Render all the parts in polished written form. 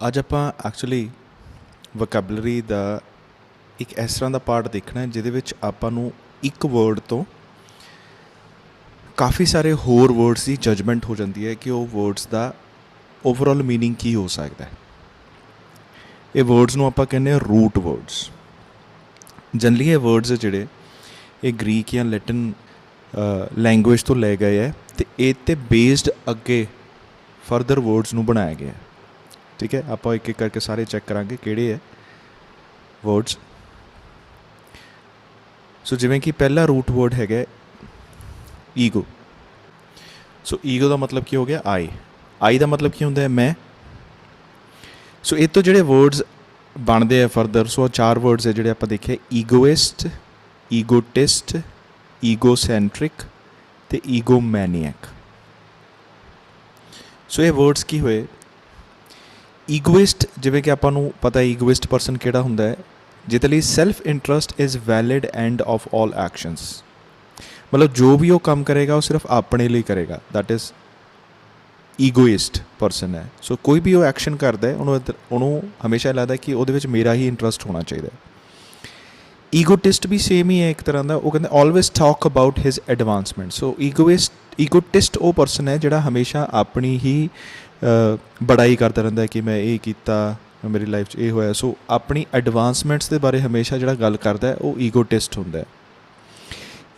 ਅੱਜ ਆਪਾਂ actually vocabulary ਦਾ ਇੱਕ ਇਸ ਤਰ੍ਹਾਂ ਦਾ ਪਾਰਟ ਦੇਖਣਾ ਜਿਹਦੇ ਵਿੱਚ ਆਪਾਂ ਨੂੰ ਇੱਕ ਵਰਡ ਤੋਂ ਕਾਫੀ ਸਾਰੇ ਹੋਰ ਵਰਡਸ ਦੀ ਜਜਮੈਂਟ ਹੋ ਜਾਂਦੀ ਹੈ ਕਿ ਉਹ ਵਰਡਸ ਦਾ ਓਵਰਆਲ ਮੀਨਿੰਗ ਕੀ ਹੋ ਸਕਦਾ ਹੈ। ਇਹ ਵਰਡਸ ਨੂੰ ਆਪਾਂ ਕਹਿੰਦੇ ਹਾਂ ਰੂਟ ਵਰਡਸ। ਜਨਰਲੀ ਇਹ ਵਰਡਸ ਜਿਹੜੇ ਇਹ ਗ੍ਰੀਕ ਜਾਂ ਲੈਟਿਨ ਲੈਂਗੁਏਜ ਤੋਂ ਲੈ ਗਏ ਹੈ ਅਤੇ ਇਹ 'ਤੇ ਬੇਸਡ ਅੱਗੇ ਫਰਦਰ ਵਰਡਸ ਨੂੰ ਬਣਾਇਆ ਗਿਆ। ਠੀਕ ਹੈ, ਆਪਾਂ ਇੱਕ ਇੱਕ ਕਰਕੇ ਸਾਰੇ ਚੈੱਕ ਕਰਾਂਗੇ ਕਿਹੜੇ ਹੈ ਵਰਡਸ। ਸੋ ਜਿਵੇਂ ਕਿ ਪਹਿਲਾ ਰੂਟ ਵਰਡ ਹੈਗਾ ਈਗੋ। ਸੋ ਈਗੋ ਦਾ ਮਤਲਬ ਕੀ ਹੋ ਗਿਆ? ਆਈ ਦਾ ਮਤਲਬ ਕੀ ਹੁੰਦਾ ਹੈ? ਮੈਂ। ਸੋ ਇਹ ਤੋਂ ਜਿਹੜੇ ਵਰਡਸ ਬਣਦੇ ਆ ਫਰਦਰ, ਸੋ ਚਾਰ ਵਰਡਸ ਹੈ ਜਿਹੜੇ ਆਪਾਂ ਦੇਖੇ, ਈਗੋਇਸਟ, ਈਗੋਟਿਸਟ, ਈਗੋਸੈਂਟਰਿਕ ਅਤੇ ਈਗੋਮੈਨੀਅਕ। ਸੋ ਇਹ ਵਰਡਸ ਕੀ ਹੋਏ? ਈਗੋਇਸਟ, ਜਿਵੇਂ ਕਿ ਆਪਾਂ ਨੂੰ ਪਤਾ ਈਗੋਇਸਟ ਪਰਸਨ ਕਿਹੜਾ ਹੁੰਦਾ ਹੈ? ਜਿਹਦੇ ਲਈ self interest is valid end of all actions. ਮਤਲਬ ਜੋ ਵੀ ਉਹ ਕੰਮ ਕਰੇਗਾ ਉਹ ਸਿਰਫ ਆਪਣੇ ਲਈ ਕਰੇਗਾ, ਦੈਟ ਇਜ਼ ਈਗੋਇਸਟ ਪਰਸਨ ਹੈ। ਸੋ ਕੋਈ ਵੀ ਉਹ ਐਕਸ਼ਨ ਕਰਦਾ ਹੈ ਉਹਨੂੰ ਹਮੇਸ਼ਾ ਲੱਗਦਾ ਕਿ ਉਹਦੇ ਵਿੱਚ ਮੇਰਾ ਹੀ ਇੰਟਰਸਟ ਹੋਣਾ ਚਾਹੀਦਾ। ਈਗੋਟਿਸਟ ਵੀ ਸੇਮ ਹੀ ਹੈ ਇੱਕ ਤਰ੍ਹਾਂ ਦਾ, ਉਹ ਕਹਿੰਦੇ always talk about his advancement. So egotist ਉਹ ਪਰਸਨ ਹੈ ਜਿਹੜਾ ਹਮੇਸ਼ਾ ਆਪਣੀ ਹੀ ਬੜਾਈ ਕਰਦਾ ਰਹਿੰਦਾ ਕਿ ਮੈਂ ਇਹ ਕੀਤਾ, ਮੇਰੀ ਲਾਈਫ 'ਚ ਇਹ ਹੋਇਆ। ਸੋ ਆਪਣੀ ਐਡਵਾਂਸਮੈਂਟਸ ਦੇ ਬਾਰੇ ਹਮੇਸ਼ਾ ਜਿਹੜਾ ਗੱਲ ਕਰਦਾ ਉਹ ਈਗੋਟਿਸਟ ਹੁੰਦਾ ਹੈ।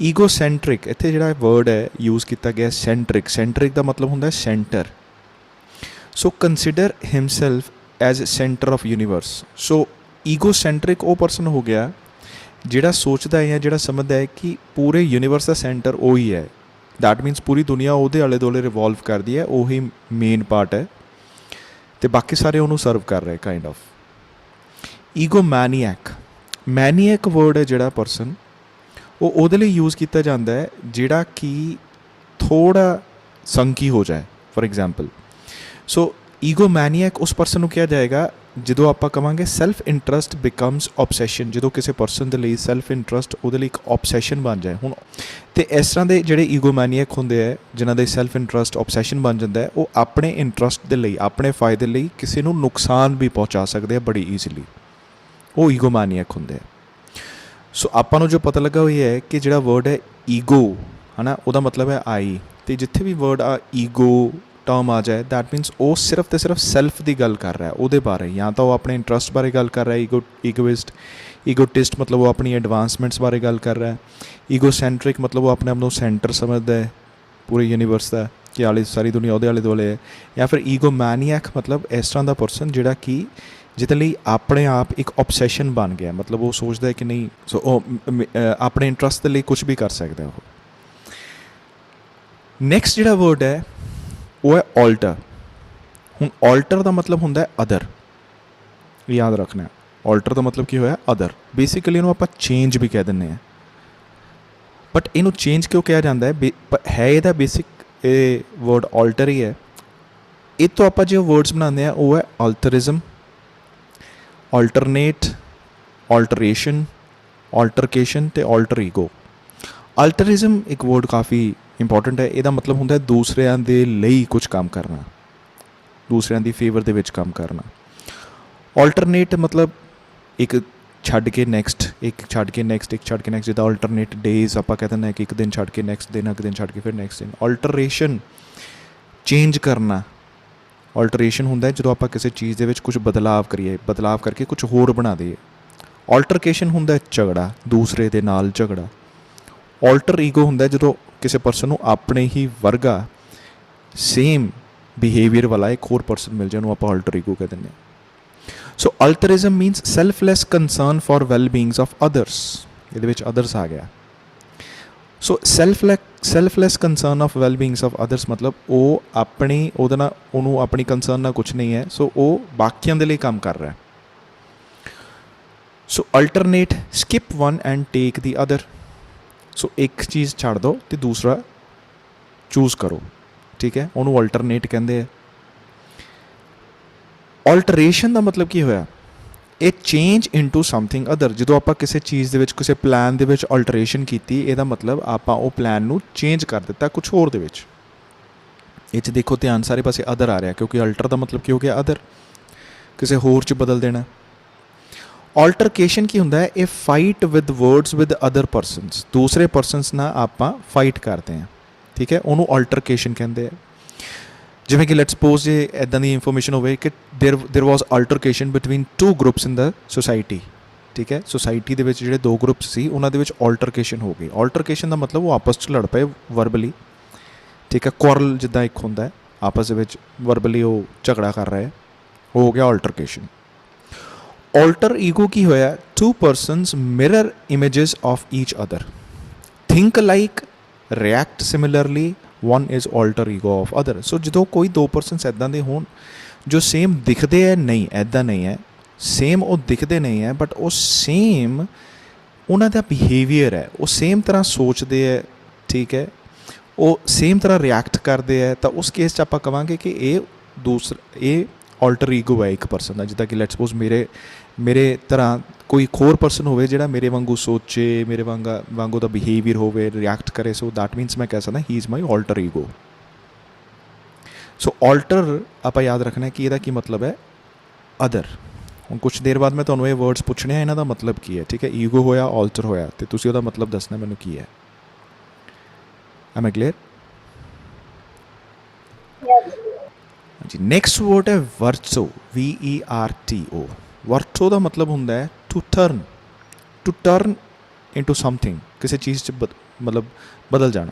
ਈਗੋਸੈਂਟਰਿਕ, ਇੱਥੇ ਜਿਹੜਾ ਵਰਡ ਹੈ ਯੂਜ਼ ਕੀਤਾ ਗਿਆ ਸੈਂਟਰਿਕ ਦਾ ਮਤਲਬ ਹੁੰਦਾ centre. So consider himself as centre of universe. So egocentric ਉਹ ਪਰਸਨ ਹੋ ਗਿਆ ਜਿਹੜਾ ਸੋਚਦਾ ਹੈ ਜਾਂ ਜਿਹੜਾ ਸਮਝਦਾ ਹੈ ਕਿ ਪੂਰੇ ਯੂਨੀਵਰਸ ਦਾ ਸੈਂਟਰ ਉਹੀ ਹੈ। ਦੈਟ ਮੀਨਸ ਪੂਰੀ ਦੁਨੀਆ ਉਹਦੇ ਆਲੇ ਦੁਆਲੇ ਰਿਵੋਲਵ ਕਰਦੀ ਹੈ, ਉਹੀ ਮੇਨ ਪਾਰਟ ਹੈ ਅਤੇ ਬਾਕੀ ਸਾਰੇ ਉਹਨੂੰ ਸਰਵ ਕਰ ਰਹੇ ਕਾਈਂਡ ਆਫ। ਈਗੋਮੈਨੀਅਕ ਵਰਡ ਹੈ ਜਿਹੜਾ ਪਰਸਨ, ਉਹ ਉਹਦੇ ਲਈ ਯੂਜ਼ ਕੀਤਾ ਜਾਂਦਾ ਹੈ ਜਿਹੜਾ ਕਿ ਥੋੜ੍ਹਾ ਸੰਕੀ ਹੋ ਜਾਏ। ਫੋਰ ਐਗਜ਼ਾਮਪਲ, ਸੋ ਈਗੋਮੈਨੀਅਕ ਉਸ ਪਰਸਨ ਨੂੰ ਕਿਹਾ ਜਾਏਗਾ ਜਦੋਂ ਆਪਾਂ ਕਹਾਂਗੇ ਸੈਲਫ ਇੰਟਰਸਟ ਬਿਕਮਸ ਓਬਸੈਸ਼ਨ। ਜਦੋਂ ਕਿਸੇ ਪਰਸਨ ਦੇ ਲਈ ਸੈਲਫ ਇੰਟਰਸਟ ਉਹਦੇ ਲਈ ਇੱਕ ਓਬਸੈਸ਼ਨ ਬਣ ਜਾਏ। ਹੁਣ ਅਤੇ ਇਸ ਤਰ੍ਹਾਂ ਦੇ ਜਿਹੜੇ ਈਗੋਮੈਨੀਅਕ ਹੁੰਦੇ ਹੈ ਜਿਨ੍ਹਾਂ ਦੇ ਸੈਲਫ ਇੰਟਰਸਟ ਓਬਸੈਸ਼ਨ ਬਣ ਜਾਂਦਾ ਹੈ, ਉਹ ਆਪਣੇ ਇੰਟਰਸਟ ਦੇ ਲਈ, ਆਪਣੇ ਫਾਇਦੇ ਲਈ ਕਿਸੇ ਨੂੰ ਨੁਕਸਾਨ ਵੀ ਪਹੁੰਚਾ ਸਕਦੇ ਆ ਬੜੀ ਈਜ਼ੀਲੀ। ਉਹ ਈਗੋਮੈਨੀਅਕ ਹੁੰਦੇ ਆ। ਸੋ ਆਪਾਂ ਨੂੰ ਜੋ ਪਤਾ ਲੱਗਾ ਉਹ ਇਹ ਹੈ ਕਿ ਜਿਹੜਾ ਵਰਡ ਹੈ ਈਗੋ ਹੈ ਨਾ, ਉਹਦਾ ਮਤਲਬ ਹੈ ਆਈ। ਅਤੇ ਜਿੱਥੇ ਵੀ ਵਰਡ ਈਗੋ ਟਰਮ ਆ ਜਾਏ, ਦੈਟ ਮੀਨਸ ਉਹ ਸਿਰਫ ਅਤੇ ਸਿਰਫ ਸੈਲਫ ਦੀ ਗੱਲ ਕਰ ਰਿਹਾ, ਉਹਦੇ ਬਾਰੇ। ਜਾਂ ਤਾਂ ਉਹ ਆਪਣੇ ਇੰਟਰਸਟ ਬਾਰੇ ਗੱਲ ਕਰ ਰਿਹਾ ਈਗੋਟਿਸਟ ਮਤਲਬ ਉਹ ਆਪਣੀ ਐਡਵਾਂਸਮੈਂਟਸ ਬਾਰੇ ਗੱਲ ਕਰ ਰਿਹਾ। ਈਗੋਸੈਂਟਰਿਕ ਮਤਲਬ ਉਹ ਆਪਣੇ ਆਪ ਨੂੰ ਸੈਂਟਰ ਸਮਝਦਾ ਹੈ ਪੂਰੇ ਯੂਨੀਵਰਸ ਦਾ, ਕਿ ਸਾਰੀ ਦੁਨੀਆ ਉਹਦੇ ਆਲੇ ਦੁਆਲੇ ਹੈ। ਜਾਂ ਫਿਰ ਈਗੋਮੈਨੀਅਕ ਮਤਲਬ ਇਸ ਤਰ੍ਹਾਂ ਦਾ ਪਰਸਨ ਜਿਹੜਾ ਕਿ ਜਿਹਦੇ ਲਈ ਆਪਣੇ ਆਪ ਇੱਕ ਓਬਸੈਸ਼ਨ ਬਣ ਗਿਆ। ਮਤਲਬ ਉਹ ਸੋਚਦਾ ਹੈ ਕਿ ਨਹੀਂ, ਸੋ ਉਹ ਆਪਣੇ ਇੰਟਰਸਟ ਦੇ ਲਈ ਕੁਛ ਵੀ ਕਰ ਸਕਦਾ ਉਹ। ਨੈਕਸਟ ਜਿਹੜਾ ਵਰਡ ਹੈ ਉਹ ਹੈ ਆਲਟਰ। ਹੁਣ ਆਲਟਰ ਦਾ ਮਤਲਬ ਹੁੰਦਾ ਹੈ ਅਦਰ, ਯਾਦ ਰੱਖਣਾ। ਆਲਟਰ ਦਾ ਮਤਲਬ ਕੀ ਹੋਇਆ? ਅਦਰ। ਬੇਸਿਕਲੀ ਇਹਨੂੰ ਆਪਾਂ ਚੇਂਜ ਵੀ ਕਹਿ ਦਿੰਦੇ ਹਾਂ, ਬਟ ਇਹਨੂੰ ਚੇਂਜ ਕਿਉਂ ਕਿਹਾ ਜਾਂਦਾ ਹੈ ਇਹਦਾ ਬੇਸਿਕ ਇਹ ਵਰਡ ਆਲਟਰ ਹੀ ਹੈ। ਇਹ ਤੋਂ ਆਪਾਂ ਜੋ ਵਰਡਸ ਬਣਾਉਂਦੇ ਹਾਂ ਉਹ ਹੈ ਆਲਟਰਿਜ਼ਮ, ਆਲਟਰਨੇਟ, ਆਲਟਰੇਸ਼ਨ, ਆਲਟਰਕੇਸ਼ਨ ਅਤੇ ਆਲਟਰ ਈਗੋ। ਆਲਟਰਿਜ਼ਮ ਇੱਕ ਵਰਡ ਕਾਫੀ ਇੰਪੋਰਟੈਂਟ ਹੈ। ਇਹਦਾ ਮਤਲਬ ਹੁੰਦਾ ਦੂਸਰਿਆਂ ਦੇ ਲਈ ਕੁਝ ਕੰਮ ਕਰਨਾ, ਦੂਸਰਿਆਂ ਦੀ ਫੇਵਰ ਦੇ ਵਿੱਚ ਕੰਮ ਕਰਨਾ। ਆਲਟਰਨੇਟ ਮਤਲਬ ਇੱਕ ਛੱਡ ਕੇ ਨੈਕਸਟ, ਇੱਕ ਛੱਡ ਕੇ ਨੈਕਸਟ, ਇੱਕ ਛੱਡ ਕੇ ਨੈਕਸਟ। ਜਿੱਦਾਂ ਆਲਟਰਨੇਟ ਡੇਜ਼ ਆਪਾਂ ਕਹਿ ਦਿੰਦੇ ਹਾਂ ਕਿ ਇੱਕ ਦਿਨ ਛੱਡ ਕੇ ਨੈਕਸਟ ਦਿਨ, ਇੱਕ ਦਿਨ ਛੱਡ ਕੇ ਫਿਰ ਨੈਕਸਟ ਦਿਨ। ਆਲਟਰੇਸ਼ਨ ਚੇਂਜ ਕਰਨਾ। ਆਲਟਰੇਸ਼ਨ ਹੁੰਦਾ ਜਦੋਂ ਆਪਾਂ ਕਿਸੇ ਚੀਜ਼ ਦੇ ਵਿੱਚ ਕੁਝ ਬਦਲਾਵ ਕਰੀਏ, ਬਦਲਾਵ ਕਰਕੇ ਕੁਝ ਹੋਰ ਬਣਾ ਦਈਏ। ਆਲਟਰਕੇਸ਼ਨ ਹੁੰਦਾ ਝਗੜਾ, ਦੂਸਰੇ ਦੇ ਨਾਲ ਝਗੜਾ। ਆਲਟਰ ਈਗੋ ਹੁੰਦਾ ਜਦੋਂ ਕਿਸੇ ਪਰਸਨ ਨੂੰ ਆਪਣੇ ਹੀ ਵਰਗਾ ਸੇਮ ਬਿਹੇਵੀਅਰ ਵਾਲਾ ਇੱਕ ਹੋਰ ਪਰਸਨ ਮਿਲ ਜਾਏ, ਉਹਨੂੰ ਆਪਾਂ ਆਲਟਰ ਈਗੋ ਕਹਿ ਦਿੰਦੇ ਹਾਂ। So altruism means selfless concern for well beings of others. ਇਹਦੇ ਵਿੱਚ ਅਦਰਸ ਆ ਗਿਆ। So selfless concern of well beings of others ਮਤਲਬ ਉਹ ਆਪਣੀ ਉਹਦੇ ਨਾਲ, ਉਹਨੂੰ ਆਪਣੀ ਕੰਸਰਨ ਨਾਲ ਕੁਛ ਨਹੀਂ ਹੈ। ਸੋ ਉਹ ਬਾਕੀਆਂ ਦੇ ਲਈ ਕੰਮ ਕਰ ਰਿਹਾ। So alternate, skip one and take the other. So ਇੱਕ ਚੀਜ਼ ਛੱਡ ਦਿਓ ਅਤੇ ਦੂਸਰਾ ਚੂਜ਼ ਕਰੋ। ਠੀਕ ਹੈ, ਉਹਨੂੰ ਅਲਟਰਨੇਟ ਕਹਿੰਦੇ ਆ। ਆਲਟਰੇਸ਼ਨ ਦਾ ਮਤਲਬ ਕੀ ਹੋਇਆ? ਇਹ ਚੇਂਜ ਇਨਟੂ ਸਮਥਿੰਗ ਅਦਰ। ਜਦੋਂ ਆਪਾਂ ਕਿਸੇ ਚੀਜ਼ ਦੇ ਵਿੱਚ, ਕਿਸੇ ਪਲਾਨ ਦੇ ਵਿੱਚ ਆਲਟਰੇਸ਼ਨ ਕੀਤੀ, ਇਹਦਾ ਮਤਲਬ ਆਪਾਂ ਉਹ ਪਲਾਨ ਨੂੰ ਚੇਂਜ ਕਰ ਦਿੱਤਾ ਕੁਛ ਹੋਰ ਦੇ ਵਿੱਚ। ਇਹ 'ਚ ਦੇਖੋ ਧਿਆਨ ਸਾਰੇ ਪਾਸੇ ਅਦਰ ਆ ਰਿਹਾ, ਕਿਉਂਕਿ ਅਲਟਰ ਦਾ ਮਤਲਬ ਕੀ ਹੋ ਗਿਆ? ਅਦਰ। ਕਿਸੇ ਹੋਰ 'ਚ ਬਦਲ ਦੇਣਾ। ਆਲਟਰਕੇਸ਼ਨ ਕੀ ਹੁੰਦਾ ਹੈ? ਇਹ fight with words with other persons, ਦੂਸਰੇ ਪਰਸਨਸ ਨਾਲ ਆਪਾਂ ਫਾਈਟ ਕਰਦੇ ਹਾਂ, ਠੀਕ ਹੈ, ਉਹਨੂੰ ਆਲਟਰਕੇਸ਼ਨ ਕਹਿੰਦੇ ਆ। ਜਿਵੇਂ ਕਿ ਲੈਟਸ ਸਪੋਜ਼ ਜੇ ਇੱਦਾਂ ਦੀ ਇਨਫੋਰਮੇਸ਼ਨ ਹੋਵੇ ਕਿ there was altercation between 2 groups in the society, ਠੀਕ ਹੈ, ਸੋਸਾਇਟੀ ਦੇ ਵਿੱਚ ਜਿਹੜੇ 2 ਗਰੁੱਪਸ ਸੀ ਉਹਨਾਂ ਦੇ ਵਿੱਚ ਆਲਟਰਕੇਸ਼ਨ ਹੋ ਗਈ। ਆਲਟਰਕੇਸ਼ਨ ਦਾ ਮਤਲਬ ਉਹ ਆਪਸ 'ਚ ਲੜ ਪਏ ਵਰਬਲੀ, ਠੀਕ ਹੈ, ਕੁਆਰਲ ਜਿੱਦਾਂ ਇੱਕ ਹੁੰਦਾ ਹੈ ਆਪਸ ਦੇ ਵਿੱਚ ਵਰਬਲੀ ਉਹ ਝਗੜਾ ਕਰ ਰਹੇ, ਉਹ ਹੋ ਗਿਆ ਆਲਟਰਕੇਸ਼ਨ। alter ego ਕੀ ਹੋਇਆ? 2 persons mirror images of each other, think alike, react similarly, one is alter ego of other। ਸੋ ਜਦੋਂ ਕੋਈ 2 persons ਇੱਦਾਂ ਦੇ ਹੋਣ ਜੋ ਸੇਮ ਦਿਖਦੇ ਹੈ, ਨਹੀਂ ਇੱਦਾਂ ਨਹੀਂ ਹੈ, ਸੇਮ ਉਹ ਦਿਖਦੇ ਨਹੀਂ ਹੈ ਬਟ ਉਹ ਸੇਮ ਉਹਨਾਂ ਦਾ ਬਿਹੇਵੀਅਰ ਹੈ, ਉਹ ਸੇਮ ਤਰ੍ਹਾਂ ਸੋਚਦੇ ਹੈ, ਠੀਕ ਹੈ, ਉਹ ਸੇਮ ਤਰ੍ਹਾਂ ਰਿਐਕਟ ਕਰਦੇ ਹੈ, ਤਾਂ ਉਸ ਕੇਸ 'ਚ ਆਪਾਂ ਕਹਾਂਗੇ ਕਿ ਇਹ ਆਲਟਰ ਈਗੋ ਹੈ ਇੱਕ ਪਰਸਨ ਦਾ। ਜਿੱਦਾਂ ਕਿ ਲੈਟਸ ਸਪੋਜ਼ ਮੇਰੇ ਤਰ੍ਹਾਂ ਕੋਈ ਹੋਰ ਪਰਸਨ ਹੋਵੇ ਜਿਹੜਾ ਮੇਰੇ ਵਾਂਗੂ ਸੋਚੇ, ਮੇਰੇ ਵਾਂਗੂ ਦਾ ਬਿਹੇਵੀਅਰ ਹੋਵੇ, ਰਿਐਕਟ ਕਰੇ, ਸੋ ਦੈਟ ਮੀਨਸ ਮੈਂ ਕਹਿ ਸਕਦਾ ਹੀ is my alter ego. So alter ਆਪਾਂ ਯਾਦ ਰੱਖਣਾ ਕਿ ਇਹਦਾ ਕੀ ਮਤਲਬ ਹੈ? ਅਦਰ। ਹੁਣ ਕੁਛ ਦੇਰ ਬਾਅਦ ਮੈਂ ਤੁਹਾਨੂੰ ਇਹ ਵਰਡਸ ਪੁੱਛਣੇ ਆ, ਇਹਨਾਂ ਦਾ ਮਤਲਬ ਕੀ ਹੈ, ਠੀਕ ਹੈ, ਈਗੋ ਹੋਇਆ, ਆਲਟਰ ਹੋਇਆ, ਅਤੇ ਤੁਸੀਂ ਉਹਦਾ ਮਤਲਬ ਦੱਸਣਾ ਮੈਨੂੰ ਕੀ ਹੈ। M I clear? ਜੀ ਨੈਕਸਟ ਵਰਡ ਹੈ ਵਰਚੋ, VERTO। ਵਰਚੋ ਦਾ ਮਤਲਬ ਹੁੰਦਾ ਹੈ ਟੂ ਟਰਨ ਇਨਟੂ ਸਮਥਿੰਗ, ਕਿਸੇ ਚੀਜ਼ 'ਚ ਮਤਲਬ ਬਦਲ ਜਾਣਾ।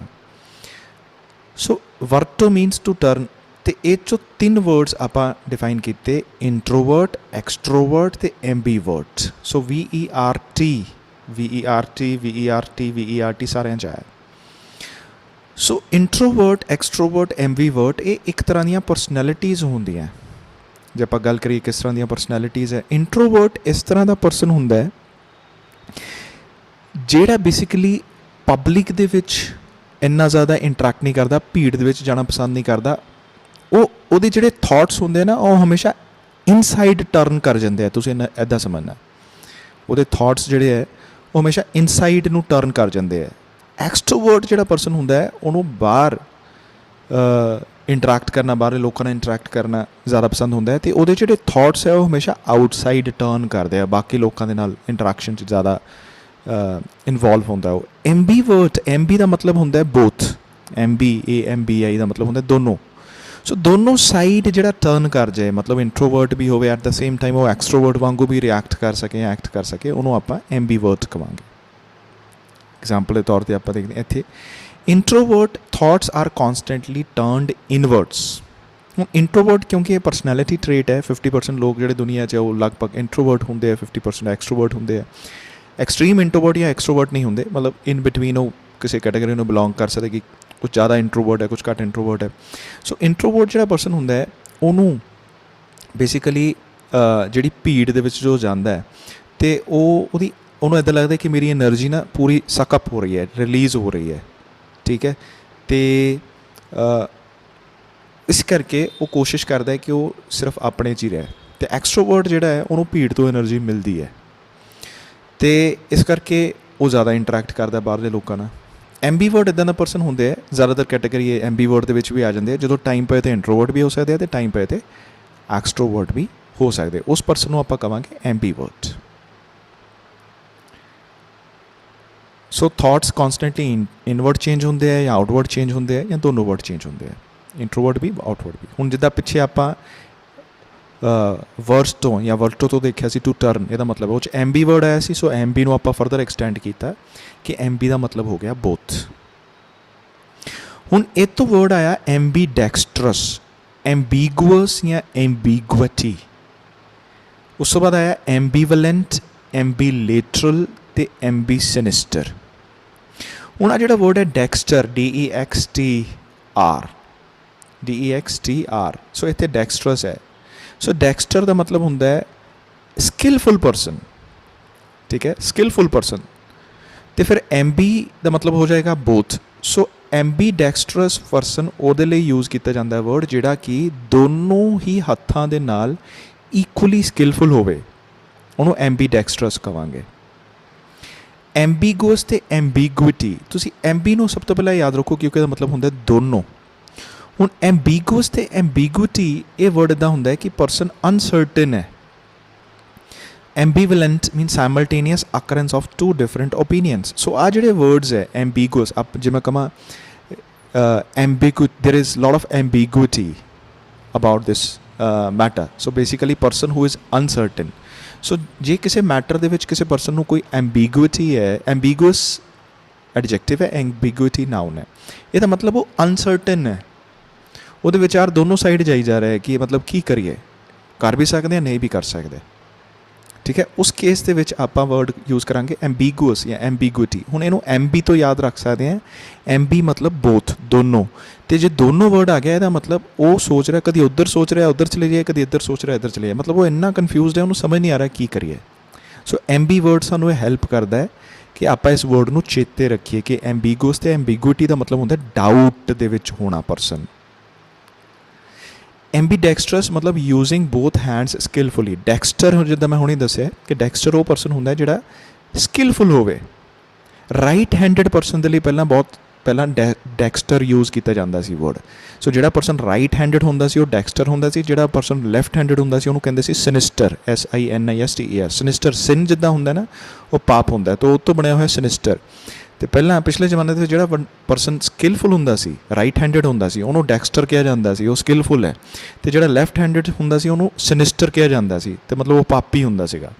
ਸੋ ਵਰਟੋ ਮੀਨਸ ਟੂ ਟਰਨ, ਅਤੇ ਇਹ 'ਚੋਂ 3 ਵਰਡਸ ਆਪਾਂ ਡਿਫਾਈਨ ਕੀਤੇ, ਇੰਟਰੋਵਰਟ, ਐਕਸਟਰੋਵਰਟ ਅਤੇ ਐਮਬੀਵਰਟ। ਸੋ VERT ਸਾਰਿਆਂ 'ਚ ਆਇਆ। ਸੋ ਇੰਟਰੋਵਰਟ, ਐਕਸਟਰੋਵਰਟ, ਐਮਬੀਵਰਟ ਇਹ ਇੱਕ ਤਰ੍ਹਾਂ ਦੀਆਂ ਪਰਸਨੈਲਿਟੀਜ਼ ਹੁੰਦੀਆਂ। ਜੇ ਆਪਾਂ ਗੱਲ ਕਰੀਏ ਕਿਸ ਤਰ੍ਹਾਂ ਦੀਆਂ ਪਰਸਨੈਲਿਟੀਜ਼ ਹੈ, ਇੰਟਰੋਵਰਟ ਇਸ ਤਰ੍ਹਾਂ ਦਾ ਪਰਸਨ ਹੁੰਦਾ ਹੈ ਜਿਹੜਾ ਬੇਸਿਕਲੀ ਪਬਲਿਕ ਦੇ ਵਿੱਚ ਇੰਨਾ ਜ਼ਿਆਦਾ ਇੰਟਰੈਕਟ ਨਹੀਂ ਕਰਦਾ, ਭੀੜ ਦੇ ਵਿੱਚ ਜਾਣਾ ਪਸੰਦ ਨਹੀਂ ਕਰਦਾ। ਉਹਦੇ ਜਿਹੜੇ ਥਾਟਸ ਹੁੰਦੇ ਨਾ ਉਹ ਹਮੇਸ਼ਾ ਇਨਸਾਈਡ ਟਰਨ ਕਰ ਜਾਂਦੇ ਆ। ਤੁਸੀਂ ਇੱਦਾਂ ਸਮਝਣਾ, ਉਹਦੇ ਥਾਟਸ ਜਿਹੜੇ ਹੈ ਉਹ ਹਮੇਸ਼ਾ ਇਨਸਾਈਡ ਨੂੰ ਟਰਨ ਕਰ ਜਾਂਦੇ ਆ। ਐਕਸਟਰੋਵਰਟ ਜਿਹੜਾ ਪਰਸਨ ਹੁੰਦਾ ਹੈ ਉਹਨੂੰ ਬਾਹਰ ਇੰਟਰੈਕਟ ਕਰਨਾ, ਬਾਹਰਲੇ ਲੋਕਾਂ ਨਾਲ ਇੰਟਰੈਕਟ ਕਰਨਾ ਜ਼ਿਆਦਾ ਪਸੰਦ ਹੁੰਦਾ ਹੈ, ਅਤੇ ਉਹਦੇ ਜਿਹੜੇ ਥਾਟਸ ਹੈ ਉਹ ਹਮੇਸ਼ਾ ਆਊਟਸਾਈਡ ਟਰਨ ਕਰਦੇ ਆ, ਬਾਕੀ ਲੋਕਾਂ ਦੇ ਨਾਲ ਇੰਟਰੈਕਸ਼ਨ 'ਚ ਜ਼ਿਆਦਾ ਇਨਵੋਲਵ ਹੁੰਦਾ ਉਹ। ਐਮਬੀਵਰਟ, ਐਮਬੀ ਦਾ ਮਤਲਬ ਹੁੰਦਾ ਹੈ ਬੋਥ, AMBI ਦਾ ਮਤਲਬ ਹੁੰਦਾ ਦੋਨੋਂ। ਸੋ ਦੋਨੋਂ ਸਾਈਡ ਜਿਹੜਾ ਟਰਨ ਕਰ ਜਾਏ, ਮਤਲਬ ਇੰਟਰੋਵਰਟ ਵੀ ਹੋਵੇ ਐਟ ਦ ਸੇਮ ਟਾਈਮ ਉਹ ਐਕਸਟਰੋਵਰਟ ਵਾਂਗੂ ਵੀ ਰਿਐਕਟ ਕਰ ਸਕੇ, ਐਕਟ ਕਰ ਸਕੇ, ਉਹਨੂੰ ਆਪਾਂ ਐਮਬੀਵਰਟ ਕਹਾਂਗੇ। ਐਗਜ਼ਾਮਪਲ ਦੇ ਤੌਰ 'ਤੇ ਆਪਾਂ ਦੇਖਦੇ ਹਾਂ ਇੱਥੇ, introvert thoughts R constantly turned ਇਨਵਰਡਸ। ਹੁਣ ਇੰਟਰੋਵਰਟ ਕਿਉਂਕਿ ਇਹ ਪਰਸਨੈਲਿਟੀ ਟ੍ਰੇਟ ਹੈ, 50% ਲੋਕ ਜਿਹੜੇ ਦੁਨੀਆ 'ਚ ਉਹ ਲਗਭਗ ਇੰਟਰੋਵਰਟ ਹੁੰਦੇ ਆ, 50% ਐਕਸਟਰੋਵਰਟ ਹੁੰਦੇ ਆ। ਐਕਸਟ੍ਰੀਮ ਇੰਟਰੋਵਰਟ ਜਾਂ ਐਕਸਟਰੋਵਰਟ ਨਹੀਂ ਹੁੰਦੇ, ਮਤਲਬ ਇਨ ਬਿਟਵੀਨ ਉਹ ਕਿਸੇ ਕੈਟਾਗਰੀ ਨੂੰ ਬਿਲੋਂਗ ਕਰ ਸਕਦੇ ਕਿ ਕੁਛ ਜ਼ਿਆਦਾ ਇੰਟਰੋਵਰਟ ਹੈ, ਕੁਛ ਘੱਟ ਇੰਟਰੋਵਰਟ ਹੈ। ਸੋ ਇੰਟਰੋਵਰਟ ਜਿਹੜਾ ਪਰਸਨ ਹੁੰਦਾ ਹੈ ਉਹਨੂੰ ਬੇਸਿਕਲੀ ਜਿਹੜੀ ਭੀੜ ਦੇ ਵਿੱਚ ਜੋ ਜਾਂਦਾ ਹੈ ਅਤੇ ਉਹਨੂੰ ਇੱਦਾਂ ਲੱਗਦਾ ਕਿ ਮੇਰੀ ਐਨਰਜੀ ਨਾ ਪੂਰੀ ਸਕਅਪ ਹੋ ਰਹੀ ਹੈ, ਰਿਲੀਜ਼ ਹੋ ਰਹੀ ਹੈ, ਠੀਕ ਹੈ, ਅਤੇ ਇਸ ਕਰਕੇ ਉਹ ਕੋਸ਼ਿਸ਼ ਕਰਦਾ ਹੈ ਕਿ ਉਹ ਸਿਰਫ ਆਪਣੇ 'ਚ ਹੀ ਰਹੇ। ਅਤੇ ਐਕਸਟਰੋਵਰਟ ਜਿਹੜਾ ਹੈ ਉਹਨੂੰ ਭੀੜ ਤੋਂ ਐਨਰਜੀ ਮਿਲਦੀ ਹੈ, ਅਤੇ ਇਸ ਕਰਕੇ ਉਹ ਜ਼ਿਆਦਾ ਇੰਟਰੈਕਟ ਕਰਦਾ ਬਾਹਰਲੇ ਲੋਕਾਂ ਨਾਲ। ਐਮਬੀਵਰਟ ਇੱਦਾਂ ਦਾ ਪਰਸਨ ਹੁੰਦੇ ਆ, ਜ਼ਿਆਦਾਤਰ ਕੈਟਾਗਰੀ ਐਮਬੀਵਰਟ ਦੇ ਵਿੱਚ ਵੀ ਆ ਜਾਂਦੇ ਆ, ਜਦੋਂ ਟਾਈਮ ਪਏ ਤਾਂ ਇੰਟਰੋਵਰਟ ਵੀ ਹੋ ਸਕਦੇ ਆ ਅਤੇ ਟਾਈਮ ਪਏ ਤਾਂ ਐਕਸਟਰੋਵਰਟ ਵੀ ਹੋ ਸਕਦੇ। ਉਸ ਪਰਸਨ ਨੂੰ ਆਪਾਂ ਕਹਾਂਗੇ ਐਮਬੀਵਰਟ। ਸੋ ਥਾਟਸ ਕੌਨਸਟੈਂਟਲੀ ਇਨਵਰਡ ਚੇਂਜ ਹੁੰਦੇ ਆ ਜਾਂ ਆਊਟਵਰਡ ਚੇਂਜ ਹੁੰਦੇ ਆ ਜਾਂ ਦੋਨੋਂ ਵਰਡ ਚੇਂਜ ਹੁੰਦੇ ਆ, ਇੰਟਰੋਵਰਟ ਵੀ ਆਊਟਵਰਡ ਵੀ। ਹੁਣ ਜਿੱਦਾਂ ਪਿੱਛੇ ਆਪਾਂ ਵਰਸਟੋ ਜਾਂ ਵਰਟੋ ਤੋਂ ਦੇਖਿਆ ਸੀ ਟੂ ਟਰਨ, ਇਹਦਾ ਮਤਲਬ ਉਹ 'ਚ ਐਮਬੀ ਵਰਡ ਆਇਆ ਸੀ। ਸੋ ਐਮਬੀ ਨੂੰ ਆਪਾਂ ਫਰਦਰ ਐਕਸਟੈਂਡ ਕੀਤਾ ਕਿ ਐਮਬੀ ਦਾ ਮਤਲਬ ਹੋ ਗਿਆ ਬੋਥ। ਹੁਣ ਇਹ ਤੋਂ ਵਰਡ ਆਇਆ ਐਮਬੀ ਡੈਕਸਟਰਸ, ਐਮਬੀਗੂਅਸ ਜਾਂ ਐਮਬੀਗੁਇਟੀ। ਉਸ ਤੋਂ ਬਾਅਦ ਆਇਆ ਐਮਬੀਵਲੈਂਟ, ਐਮਬੀਲੇਟਰਲ ਅਤੇ ਐਮਬੀ ਸਿਨਿਸਟਰ। ਹੁਣ ਆਹ ਜਿਹੜਾ ਵਰਡ ਹੈ ਡੈਕਸਟਰ, DEXTR, ਸੋ ਇੱਥੇ ਡੈਕਸਟਰਸ ਹੈ। ਸੋ ਡੈਕਸਟਰ ਦਾ ਮਤਲਬ ਹੁੰਦਾ ਹੈ ਸਕਿਲਫੁਲ ਪਰਸਨ, ਠੀਕ ਹੈ, ਸਕਿਲਫੁਲ ਪਰਸਨ। ਅਤੇ ਫਿਰ ਐਮਬੀ ਦਾ ਮਤਲਬ ਹੋ ਜਾਏਗਾ ਬੋਥ। ਸੋ ਐਮਬੀ ਡੈਕਸਟਰਸ ਪਰਸਨ ਉਹਦੇ ਲਈ ਯੂਜ਼ ਕੀਤਾ ਜਾਂਦਾ ਵਰਡ ਜਿਹੜਾ ਕਿ ਦੋਨੋਂ ਹੀ ਹੱਥਾਂ ਦੇ ਨਾਲ ਇਕੁਅਲੀ ਸਕਿਲਫੁਲ ਹੋਵੇ, ਉਹਨੂੰ ਐਮਬੀ ਡੈਕਸਟਰਸ ਕਹਾਂਗੇ। ਐਮਬੀਗੂਅਸ ਅਤੇ ਐਮਬੀਗੁਇਟੀ, ਤੁਸੀਂ ਐਮਬੀ ਨੂੰ ਸਭ ਤੋਂ ਪਹਿਲਾਂ ਯਾਦ ਰੱਖੋ ਕਿਉਂਕਿ ਇਹਦਾ ਮਤਲਬ ਹੁੰਦਾ ਦੋਨੋਂ। ਹੁਣ ਐਮਬੀਗੂਅਸ ਅਤੇ ਐਮਬੀਗੁਇਟੀ ਇਹ ਵਰਡ ਇੱਦਾਂ ਹੁੰਦਾ ਹੈ ਕਿ ਪਰਸਨ ਅਨਸਰਟਨ ਹੈ, ambivalent mean simultaneous occurrence of two different opinions. So आ जिहड़े वर्ड्स है एम्बीगुअस, आप जिवें कहां there is lot of ambiguity about this matter. So basically person who is uncertain. So जे किसी मैटर दे विच किसी पर्सन नूं कोई एम्बीगुइटी है, एम्बीगुअस एडजैक्टिव है, एम्बीगुइटी नाउन है, ਇਹਦਾ मतलब वो अनसर्टन है, ਉਹਦੇ ਵਿਚਾਰ दोनों साइड जाई जा रहा है कि मतलब की करिए, कर भी सकते हैं नहीं भी कर सकते। ठीक है, उस केस ਦੇ ਵਿੱਚ ਆਪਾਂ वर्ड यूज़ करांगे एम्बीगुअस या एम्बीगुइटी। ਹੁਣ ਇਹਨੂੰ एम्बी तो याद रख सकते हैं, एम्बी मतलब बोथ, दोनों। तो जो दोनों वर्ड आ गया ਇਹਦਾ मतलब वो सोच रहा, कभी उधर सोच रहा उधर चले जाए, कभी इधर सोच रहा इधर चले जाए, मतलब वो इन्ना कन्फ्यूजड है, उन्होंने समझ नहीं आ रहा की करिए। सो एम्बी वर्ड सानू हेल्प करता है कि आप इस वर्ड नूं चेते रखिए कि एम्बीगुअस ते एम्बीगुइटी का मतलब होंदा डाउट दे विच होना पर्सन। एम्बीडेक्सट्रस मतलब यूजिंग बोथ हैंड्स स्किलफुली। डैक्सटर जिद्दां मैं हुणे दस्सिया कि डैक्सटर वो पर्सन होंदा जिहड़ा स्किलफुल होवे। राइट हैंडिड पर्सन के लिए पहला डैक्सटर यूज़ किया जाता सी वर्ड। सो जिहड़ा पर्सन राइट हैंडिड होंदा सी वो डैक्सटर होंदा सी, जिहड़ा पर्सन लैफ्ट हैंडिड होंदा सी उहनूं कहंदे सी सिनिस्टर, SINISTER। सिनिस्टर सिन जिद्दां हुंदा ना वो पाप हुंदा, तो उस तो बनया होया सिनिस्टर। तो पहला पिछले जमाने में जिहड़ा पर्सन स्किलफुल हुंदा सी, राइट हैंडिड हुंदा सी, उहनूं डैक्सटर कहा जाता सी, वो स्किलफुल है। तो जिहड़ा लैफ्ट हैंडिड हुंदा सी उहनूं सिनिस्टर कहा जाता सी, तो मतलब वो पापी हुंदा सीगा।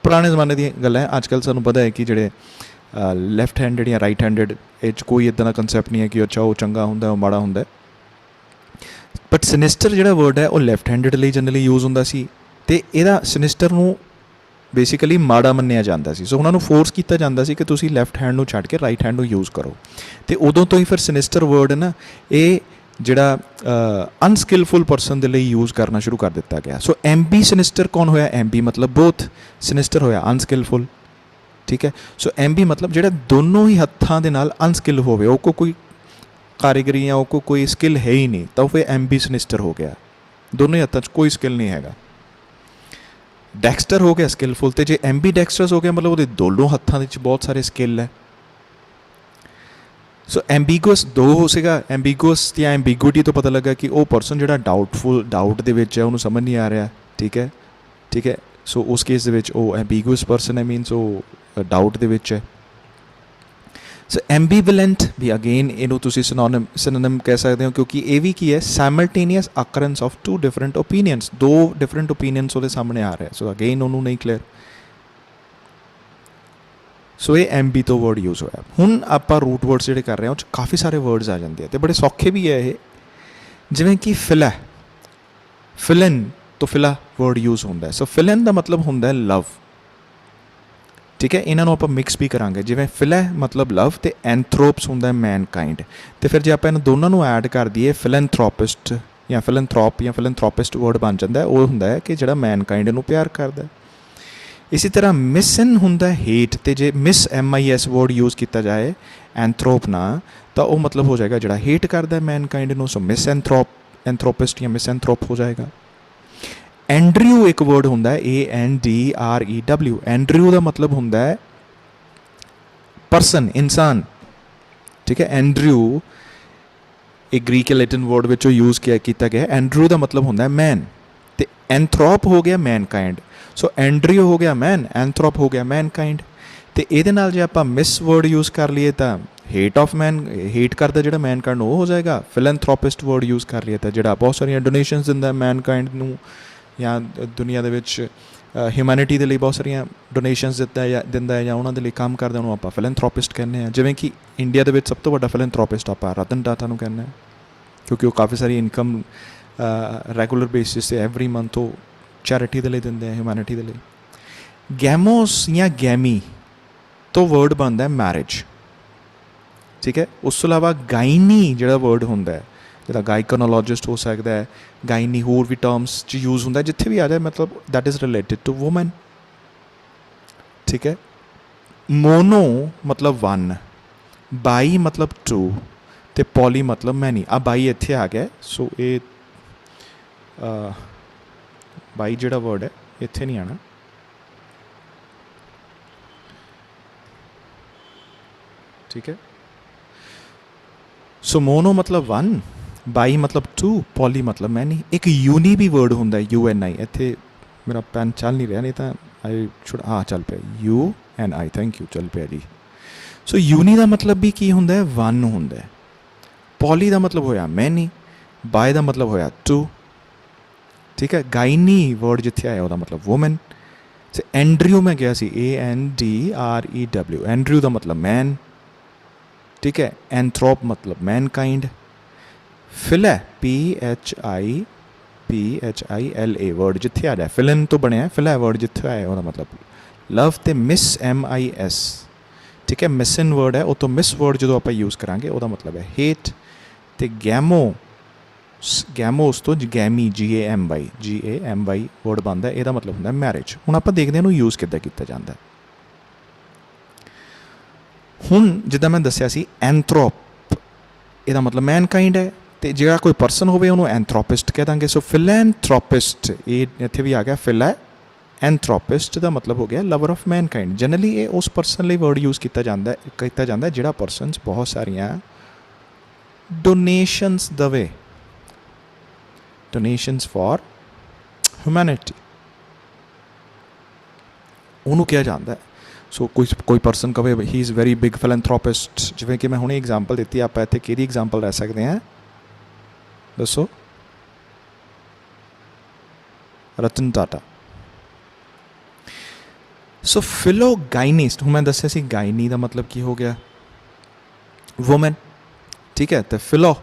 पुराने जमाने दी गल्लां है, अजकल सानूं पता है कि जिहड़े लैफ्ट हैंडिड या राइट हैंडिड कोई इदां दा कंसैप्ट नहीं है कि अच्छा वो चंगा हुंदा वो माड़ा हुंदा। बट सिनिस्टर जिहड़ा वर्ड है वो लैफ्ट हैंडिड लिए जनरली यूज़ हुंदा सी, ते इहदा सिनिस्टर नूं बेसिकली माड़ा मन्निया जाता सी। सो उन्होंने फोर्स किया जाता सी कि तुसीं लैफ्ट हैंड नूं छड्ड के राइट हैंड नूं यूज़ करो। तो उदों तो ही फिर सिनिस्टर वर्ड ना ये जिहड़ा अनस्किलफुल पर्सन के लिए यूज़ करना शुरू कर दिता गया। सो एम्बी सिनिस्टर कौन होया? एम्बी मतलब बोथ, सिनिस्टर होया अनस्किलफुल। ठीक है, सो एम्बी मतलब जिहड़ा दोनों ही हत्थां दे नाल अनस्किल होवे, वो कोई कारीगरी या वो कोई स्किल है ही नहीं, तो फिर एम्बी सिनिस्टर हो गया, दोनों ही हत्थां 'च कोई स्किल नहीं हैगा। डैक्सटर हो गया स्किलफुल, तो जे एम्बी डैक्सटरस हो गया मतलब वो दोनों हत्थों के बहुत सारे स्किल है। सो एम्बीगुअस दो हो सगा, एम्बीगुअस या एम्बीगुइटी तो पता लगा कि वो पर्सन जो डाउटफुल डाउट के है उन्होंने समझ नहीं आ रहा। ठीक है, ठीक है। सो उस केस वो एम्बीगुअस पर्सन है, मीनस वो डाउट के है। सो एम्बीवेलेंट भी अगेन इनू तुसी सिनोनिम कह सकते हो, क्योंकि ये भी की है simultaneous occurrence of two different opinions, दो डिफरेंट ओपीनियंस वो सामने आ रहे हैं। सो अगेन उन्होंने नहीं क्लियर। सो ये एम्बी तो वर्ड यूज़ होया। हुण आपां रूट वर्ड्स जिहड़े कर रहे हैं उस काफ़ी सारे वर्ड्स आ जाते हैं, तो बड़े सौखे भी है ये, जिवें कि फिला, फिलन तो फिला वर्ड यूज़ होंदा है। सो फिलन का मतलब होंदा है लव। ठीक है, इन्हों आप मिक्स भी करांगे, जिवें फिला मतलब लव, तो एंथ्रोप्स होंदा है मैनकाइंड। तो फिर जो आप इन दोनों ऐड कर दिए फिलैंथ्रोपिस्ट या फिलैंथ्रोप या फिलैंथ्रोपिस्ट वर्ड बन जाता है, वो होंदा है कि जिहड़ा मैनकाइंड नूं प्यार करदा है। इसी तरह मिसन होंदा है हेट, तो जे मिस MIS वर्ड यूज़ किया जाए एंथ्रोप ना, तो वह मतलब हो जाएगा जिहड़ा हेट करदा है मैनकाइंड नूं। सो मिस एंथ्रोपिस्ट या मिस एंथ्रोप हो जाएगा। एंड्रयू एक वर्ड होंदा है ANDREW। एंड्रयू का मतलब होंदा है पर्सन, इंसान। ठीक है, एंड्रयू एक ग्रीक या लैटिन वर्ड विच यूज़ किया गया। एंड्रयू का मतलब होंदा है मैन, तो एंथ्रोप हो गया मैनकाइंड। सो एंड्रयू हो गया मैन, एंथ्रोप हो गया मैनकाइंड। तो ये जे आप मिस वर्ड यूज़ कर लिए तो हेट ऑफ मैन, हेट करता जो मैनकाइंड वो हो जाएगा। फिलैंथ्रोपिस्ट वर्ड यूज़ कर लिया तो जो बहुत सारिया डोनेशनस दिंदा मैनकाइंड नूं, या दुनिया दे विच ह्यूमैनिटी के लिए बहुत सारिया डोनेशनस दिंदा है या उन्होंने लिए काम करता, उन्होंने आप फिलैंथ्रोपिस्ट कहने हैं। जिवें कि इंडिया के सब तो बड़ा फिलैंथ्रोपिस्ट आप रतन टाटा नूं कहने हैं, क्योंकि वो काफ़ी सारी इनकम रैगूलर बेसिस से एवरी मंथ वो चैरिटी के लिए देंगे हैं, ह्यूमैनिटी के लिए। गैमोस या गैमी तो वर्ड बनता है मैरिज। ठीक है, उस तो अलावा गाइनी जो वर्ड होंदा है, जिहड़ा गाइकोनोलॉजिस्ट हो सकता है, गाइनी होर भी टर्म्स च यूज़ होंदा है, जिथे भी आ जाए मतलब that is related to woman. ठीक है, मोनो मतलब वन, बाई मतलब टू, तो पॉली मतलब मैनी। आ बाई इत्थे आ गया। सो ये बाई जिहड़ा वर्ड है इत्थे नहीं आना। ठीक है, सो मोनो मतलब वन, बाई मतलब टू, पॉली मतलब मैनी। एक यूनी भी वर्ड होंदा है UNI। इत्थे मेरा पेन चल नहीं रहा, नहीं तो आई शुड हाँ चल पिया you and I thank you चल पिया जी। सो यूनी का मतलब भी की होंदा है वन होंदा है। पॉली का मतलब होया मैनी, बाय का मतलब होया टू, ठीक है। गाइनी वर्ड जिथे आया वह मतलब वोमन। तो एंड्रयू मैं गया सी ANDREW, एंड्रयू का मतलब मैन, ठीक है। एंथ्रोप मतलब मैन काइंड। फिलै PHILA वर्ड जिथे आ जाए, फिलन तो बनया फिलै वर्ड जिथे आया वह मतलब लव। तो मिस MIS, ठीक है। मिसन वर्ड है, वो तो मिस वर्ड जो आप यूज़ करा वह मतलब है हेट। तो गैमोस तो गैमी GAMY वर्ड बनता है, यदा मतलब होंगे मैरिज। हुण आप देखते हैं यूज़ किद्दां किया जाता है। हुण जिद्दां मैं दस्सिया सी एंथ्रोप, यदा मतलब मैन काइंड है। तो जो कोई परसन हो एंथ्रोपिस्ट कह देंगे। सो फिलैंथ्रोपिस्ट ये इत्थे भी आ गया। फिलैंथ्रोपिस्ट का मतलब हो गया lover of man kind. Generally ये उस परसन लिए वर्ड यूज़ किया जाता है जिहड़ा परसन बहुत सारिया डोनेशनस दवे, डोनेशनस फॉर ह्यूमैनिटी, उन्होंने कहा जाता है। सो कोई परसन कहे ही इज़ वेरी बिग फिलैंथ्रोपिस्ट, जिवें कि मैं हुणे एग्जाम्पल दी, आप इत्थे किहदी एग्जाम्पल लै सकते हैं दसो? रतन टाटा। सो फिलोगाइनिस्ट, हूँ मैं दस्सिया सी गाइनी का मतलब की हो गया वुमन, ठीक है। तो फिलो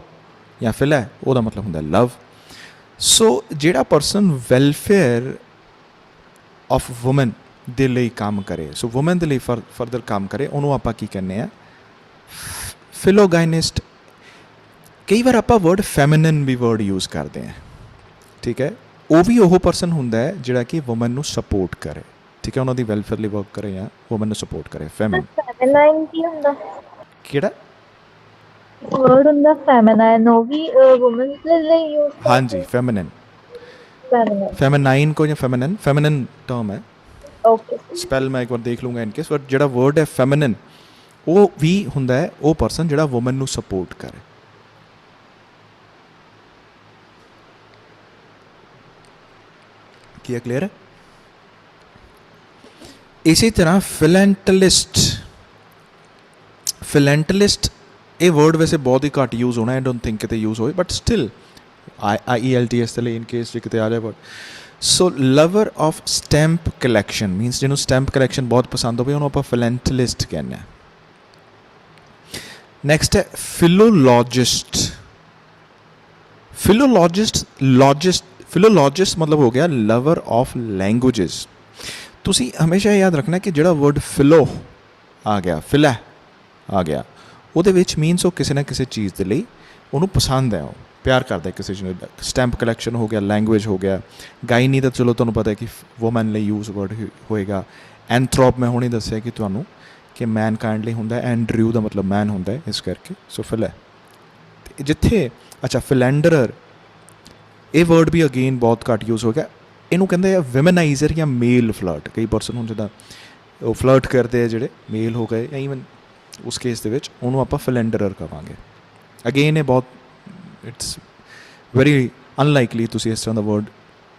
या फिलै वह मतलब होंगे लव। सो जिहड़ा परसन वैलफेयर ऑफ वुमन दे लई काम करे, सो वुमन दे लई फरदर काम करे, उन्होंने आपां की कहने हैं फिलोगाइनिस्ट। कई बार आप वर्ड फैमिनन भी वर्ड यूज़ करते हैं, ठीक है। वो भी वो परसन होंदा है जिहड़ा कि वुमन नू सपोर्ट करे, ठीक है। उन्होंने वैलफेयर लिए वर्क करे या वुमन नू सपोर्ट करे। फेमिनाइन की हुंदा किहड़ा वर्ड हुंदा फेमिनाइन, वो भी वुमेन के लिए यूज करते हैं। हाँ जी फेमिनिन, फेमिनाइन को या फेमिनिन, फेमिनिन टर्म है। ओके स्पैल मैं एक बार देख लूँगा इनकेस, बट जिहड़ा वर्ड है फेमिनिन वो भी होंदा है वो परसन जिहड़ा वुमन नू सपोर्ट करे। क्या क्लियर है? इसी तरह फिलेंटलिस्ट, फिलेंटलिस्ट ये वर्ड वैसे बहुत ही घट यूज़ होना, आई डोंट थिंक कितने यूज़ हो, बट स्टिल IELTS के लिए इन केस जो कितने आ जाए word. So lover of stamp collection मीनस जिन्होंने स्टैंप कलैक्शन बहुत पसंद हो उन्होंने आप फिलेंटलिस्ट कहने हैं। नैक्सट है फिलोलॉजिस्ट। फिलोलॉजिस्ट मतलब हो गया लवर ऑफ लैंग्वेजेस। तुसी हमेशा याद रखना कि जिहड़ा वर्ड फिलो आ गया, फिलै आ गया, ਉਹਦੇ ਵਿੱਚ मीनस वो किसी ना किसी चीज़ के लिए उन्होंने पसंद है, वो प्यार करता है किसी चीज़। स्टैंप कलैक्शन हो गया, लैंग्वेज हो गया। गाइनी तो चलो तुहानूं पता है कि वुमन लिए यूज़ वर्ड होएगा। एंथ्रोप मैं हुणे दस्सिया कि तुहानूं कि मैन काइंड लिए हुंदा है। एंड्रयू का मतलब मैन होंदा है, इस करके सो फिलै। जिथे अच्छा फिलैंडरर ये वर्ड भी अगेन बहुत घट यूज़ हो गया। इनू कहते हैं विमेनाइजर या मेल फ्लर्ट। कई परसन हूँ जिदा वो फ्लर्ट करते हैं जोड़े मेल हो गए, या ईवन उस केस के उन्होंने आप फिलेंडरर कहांगे। अगेन ये बहुत इट्स वेरी अनलाइकली तुम इस तरह का वर्ड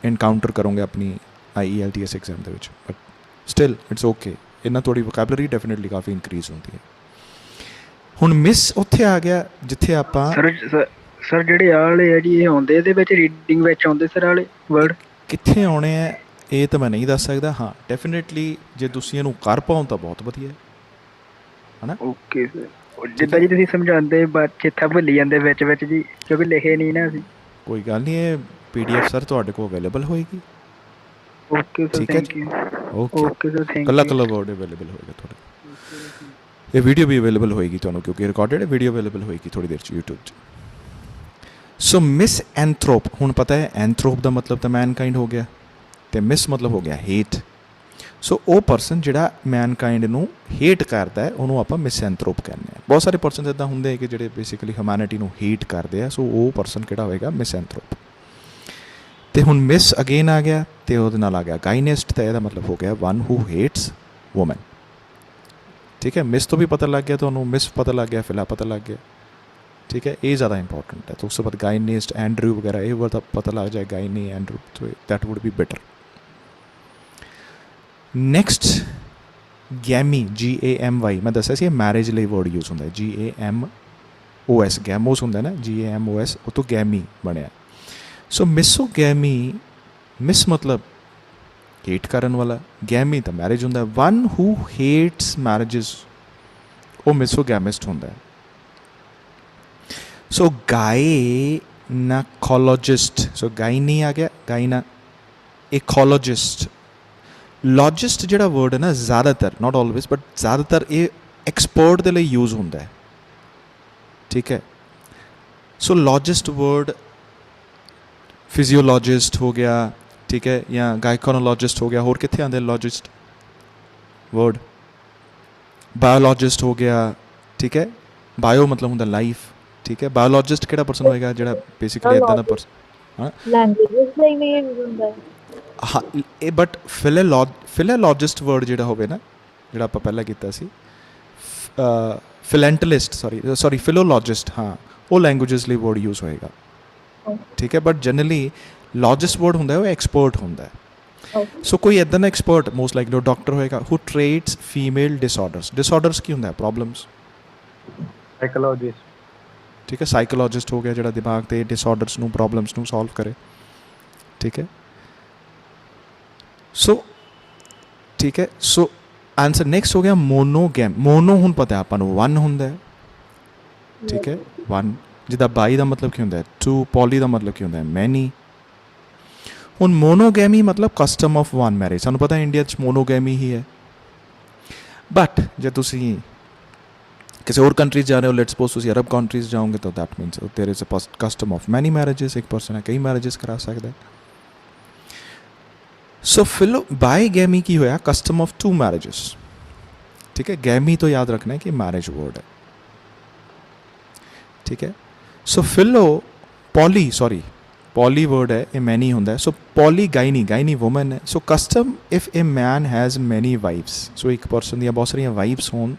इनकाउंटर करोगे अपनी IELTS एग्जाम के, बट स्टिल इट्स ओके। इन्ना थोड़ी वोकैबलरी डेफिनेटली काफ़ी इंक्रीज होती है। हुण मिस उत्थे आ गया जिथे आप सर ਜਿਹੜੇ ਆਲੇ ਹੈ ਜੀ ਇਹ ਆਉਂਦੇ ਇਹਦੇ ਵਿੱਚ ਰੀਡਿੰਗ ਵਿੱਚ ਆਉਂਦੇ ਸਰ ਆਲੇ ਵਰਡ कित्थे आने हैं ये तो मैं नहीं दस सकता। हाँ डेफिनेटली जे तुसीं इहनूं कर पाओ तो बहुत वधिया है ना। ਓਕੇ ਸਰ ਜਿੱਦਾਂ ਜੀ ਤੁਸੀਂ ਸਮਝਾਉਂਦੇ ਬਾਅਦ ਚੇਤਾ ਭੁੱਲੀ ਜਾਂਦੇ ਵਿੱਚ ਵਿੱਚ ਜੀ ਕਿਉਂਕਿ ਲਿਖੇ ਨਹੀਂ ਨਾ ਅਸੀਂ। कोई गल नहीं, ये PDF सर तुहाडे कोल अवेलेबल होएगी। ਓਕੇ ਸਰ ठीक है थैंक जी, you. Okay. Okay sir thank कल्ला यू। कल्ला वर्ड अवेलेबल होएगा थोड़ा। ये वीडियो भी अवेलेबल होएगी तुहानूं क्योंकि रिकॉर्डेड है, वीडियो अवेलेबल होएगी थोड़ी देर यूट्यूब। सो मिस एंथ्रोप, हुण पता है एंथ्रोप का मतलब तो मैन काइंड हो गया, तो मिस मतलब हो गया हेट। सो वो परसन जिहड़ा मैन काइंड नूं हेट करता है उन्होंने आप मिस एंथ्रोप कहने हैं। बहुत सारे परसन इदा होंगे कि जिहड़े बेसिकली ह्यूमैनिटी नूं हेट करते हैं, सो वो परसन किहड़ा होएगा मिस एंथ्रोप। तो हुण मिस अगेन आ गया तो वो आ गया गाइनिस्ट, तो यह मतलब हो गया वन हू हेट्स वुमन। ठीक है, मिस तो भी पता लग गया, तो मिस पता लग गया, फिलहाल पता लग गया। ठीक है, ये ज़्यादा इंपॉर्टेंट है। तो उसके बाद गाइनिस्ट एंड्रयू वगैरह ये वर्ड पता लग जाए, गाइनी एंड्रयू, तो that would be better. Next gamy GAMY, ਮੈਂ ਦੱਸਿਆ ਸੀ ਮੈਰਿਜ ਲਈ ਵਰਡ ਯੂਜ਼ ਹੁੰਦਾ ਹੈ, GAMOS, ਗੈਮੋਸ ਹੁੰਦਾ ਨਾ, GAMOS, ਉਹ ਤੋਂ ਗੈਮੀ ਬਣਿਆ। ਸੋ ਮਿਸੋਗੈਮੀ, ਮਿਸ ਮਤਲਬ ਹੇਟ ਕਰਨ ਵਾਲਾ, ਗੈਮੀ ਤਾਂ ਮੈਰਿਜ ਹੁੰਦਾ। ਵਨ ਹੂ ਹੇਟਸ ਮੈਰਿਜਸ, ਉਹ ਮਿਸੋਗੈਮਿਸਟ ਹੁੰਦਾ ਹੈ। ਸੋ ਗਾਇਨਾਕੋਲੋਜਿਸਟ, ਸੋ ਗਾਇਨੀ ਆ ਗਿਆ, ਗਾਇਨਾ ਇਕੋਲੋਜਿਸਟ। ਲੌਜਿਸਟ ਜਿਹੜਾ ਵਰਡ ਹੈ ਨਾ, ਜ਼ਿਆਦਾਤਰ, ਨਾਟ ਆਲਵੇਜ਼ ਬਟ ਜ਼ਿਆਦਾਤਰ ਇਹ ਐਕਸਪਰਟ ਦੇ ਲਈ ਯੂਜ਼ ਹੁੰਦਾ ਹੈ, ਠੀਕ ਹੈ। ਸੋ ਲੌਜਿਸਟ ਵਰਡ ਫਿਜ਼ੀਓਲੋਜਿਸਟ ਹੋ ਗਿਆ, ਠੀਕ ਹੈ, ਜਾਂ ਗਾਇਕੋਨੋਲੋਜਿਸਟ ਹੋ ਗਿਆ। ਹੋਰ ਕਿੱਥੇ ਆਉਂਦੇ ਲੌਜਿਸਟ ਵਰਡ? ਬਾਇਓਲੋਜਿਸਟ ਹੋ ਗਿਆ, ਠੀਕ ਹੈ। ਬਾਇਓ ਮਤਲਬ ਹੁੰਦਾ ਲਾਈਫ, ਠੀਕ ਹੈ। ਬਾਇਓਲੋਜਿਸਟ ਕਿਹੜਾ ਪਰਸਨ ਹੋਏਗਾ? ਜਿਹੜਾ ਬੇਸਿਕਲੀ ਇੱਦਾਂ ਦਾ ਪਰਸਨ, ਹਾਂ ਲੈਂਗੁਏਜਸ ਲਈ ਵੀ use ਹੁੰਦਾ ਹੈ। ਹਾਂ ਇਹ ਬਟ ਫਿਲੇਲੋਜਿਸਟ ਵਰਡ ਜਿਹੜਾ ਹੋਵੇ ਨਾ, ਜਿਹੜਾ ਆਪਾਂ ਪਹਿਲਾਂ ਕੀਤਾ ਸੀ, ਫਿਲੈਂਟਲਿਸਟ, ਸੌਰੀ ਫਿਲੋਲੋਜਿਸਟ, ਹਾਂ, ਉਹ ਲੈਂਗੁਏਜਸ ਲਈ ਵਰਡ ਯੂਜ਼ ਹੋਏਗਾ, ਠੀਕ ਹੈ। ਬਟ ਜਨਰਲੀ ਲੌਜਿਸਟ ਵਰਡ ਹੁੰਦਾ ਹੈ, ਉਹ ਐਕਸਪਰਟ ਹੁੰਦਾ ਹੈ। ਸੋ ਕੋਈ ਇੱਦਾਂ ਦਾ ਐਕਸਪਰਟ ਮੋਸਟ ਲਾਈਕਲੀ ਉਹ ਡਾਕਟਰ ਹੋਏਗਾ ਹੂ ਟ੍ਰੀਟਸ ਫੀਮੇਲ ਡਿਸਆਰਡਰਸ। ਡਿਸਆਰਡਰਸ ਕੀ ਹੁੰਦਾ ਹੈ? ਪ੍ਰੋਬਲਮਸ। ਸਾਈਕੋਲੋਜਿਸਟ, ਠੀਕ ਹੈ। ਸਾਈਕੋਲੋਜਿਸਟ ਹੋ ਗਿਆ ਜਿਹੜਾ ਦਿਮਾਗ ਦੇ ਡਿਸਆਰਡਰਸ ਨੂੰ, ਪ੍ਰੋਬਲਮਸ ਨੂੰ ਸੋਲਵ ਕਰੇ, ਠੀਕ ਹੈ। ਸੋ ਠੀਕ ਹੈ। ਸੋ ਆਨਸਰ ਨੈਕਸਟ ਹੋ ਗਿਆ ਮੋਨੋਗੈਮ। ਮੋਨੋ ਹੁਣ ਪਤਾ ਆਪਾਂ ਨੂੰ ਵਨ ਹੁੰਦਾ ਹੈ, ਠੀਕ ਹੈ, ਵਨ। ਜਿੱਦਾਂ ਬਾਈ ਦਾ ਮਤਲਬ ਕੀ ਹੁੰਦਾ ਹੈ? ਟੂ। ਪੋਲੀ ਦਾ ਮਤਲਬ ਕੀ ਹੁੰਦਾ ਹੈ? ਮੈਨੀ। ਹੁਣ ਮੋਨੋਗੈਮੀ ਮਤਲਬ ਕਸਟਮ ਆਫ ਵਨ ਮੈਰਿਜ। ਸਾਨੂੰ ਪਤਾ ਇੰਡੀਆ 'ਚ ਮੋਨੋਗੈਮੀ ਹੀ ਹੈ। ਬਟ ਜੇ ਤੁਸੀਂ ਕਿਸੇ ਹੋਰ ਕੰਟਰੀਜ਼ ਜਾ ਰਹੇ ਹੋ, ਲੈਟਸ ਸਪੋਜ਼ ਤੁਸੀਂ ਅਰਬ ਕੰਟਰੀਜ਼ ਜਾਓਗੇ, ਤਾਂ that means there is a custom of many marriages. ਇੱਕ ਪਰਸਨ ਹੈ ਕਈ ਮੈਰਿजेस ਕਰਾ ਸਕਦਾ। ਸੋ ਬਾਈਗੈਮੀ ਕੀ ਹੋਇਆ? ਕਸਟਮ ਆਫ ਟੂ ਮੈਰਿजेस, ਠੀਕ ਹੈ। ਗੈਮੀ ਤੋਂ ਯਾਦ ਰੱਖਣਾ ਹੈ ਕਿ ਮੈਰਿਜ ਵਰਡ ਹੈ, ਠੀਕ ਹੈ। ਸੋ ਪੋਲੀ ਵਰਡ ਹੈ, ਇਹ ਮੈਨੀ ਹੁੰਦਾ ਹੈ। ਸੋ ਪੋਲੀ ਗਾਇਨੀ ਵੂਮਨ ਹੈ। So custom if a man has many wives, so ਇੱਕ ਪਰਸਨ ਦੀਆਂ ਬਹੁਤ ਸਾਰੀਆਂ ਵਾਈਫਸ ਹੋਣ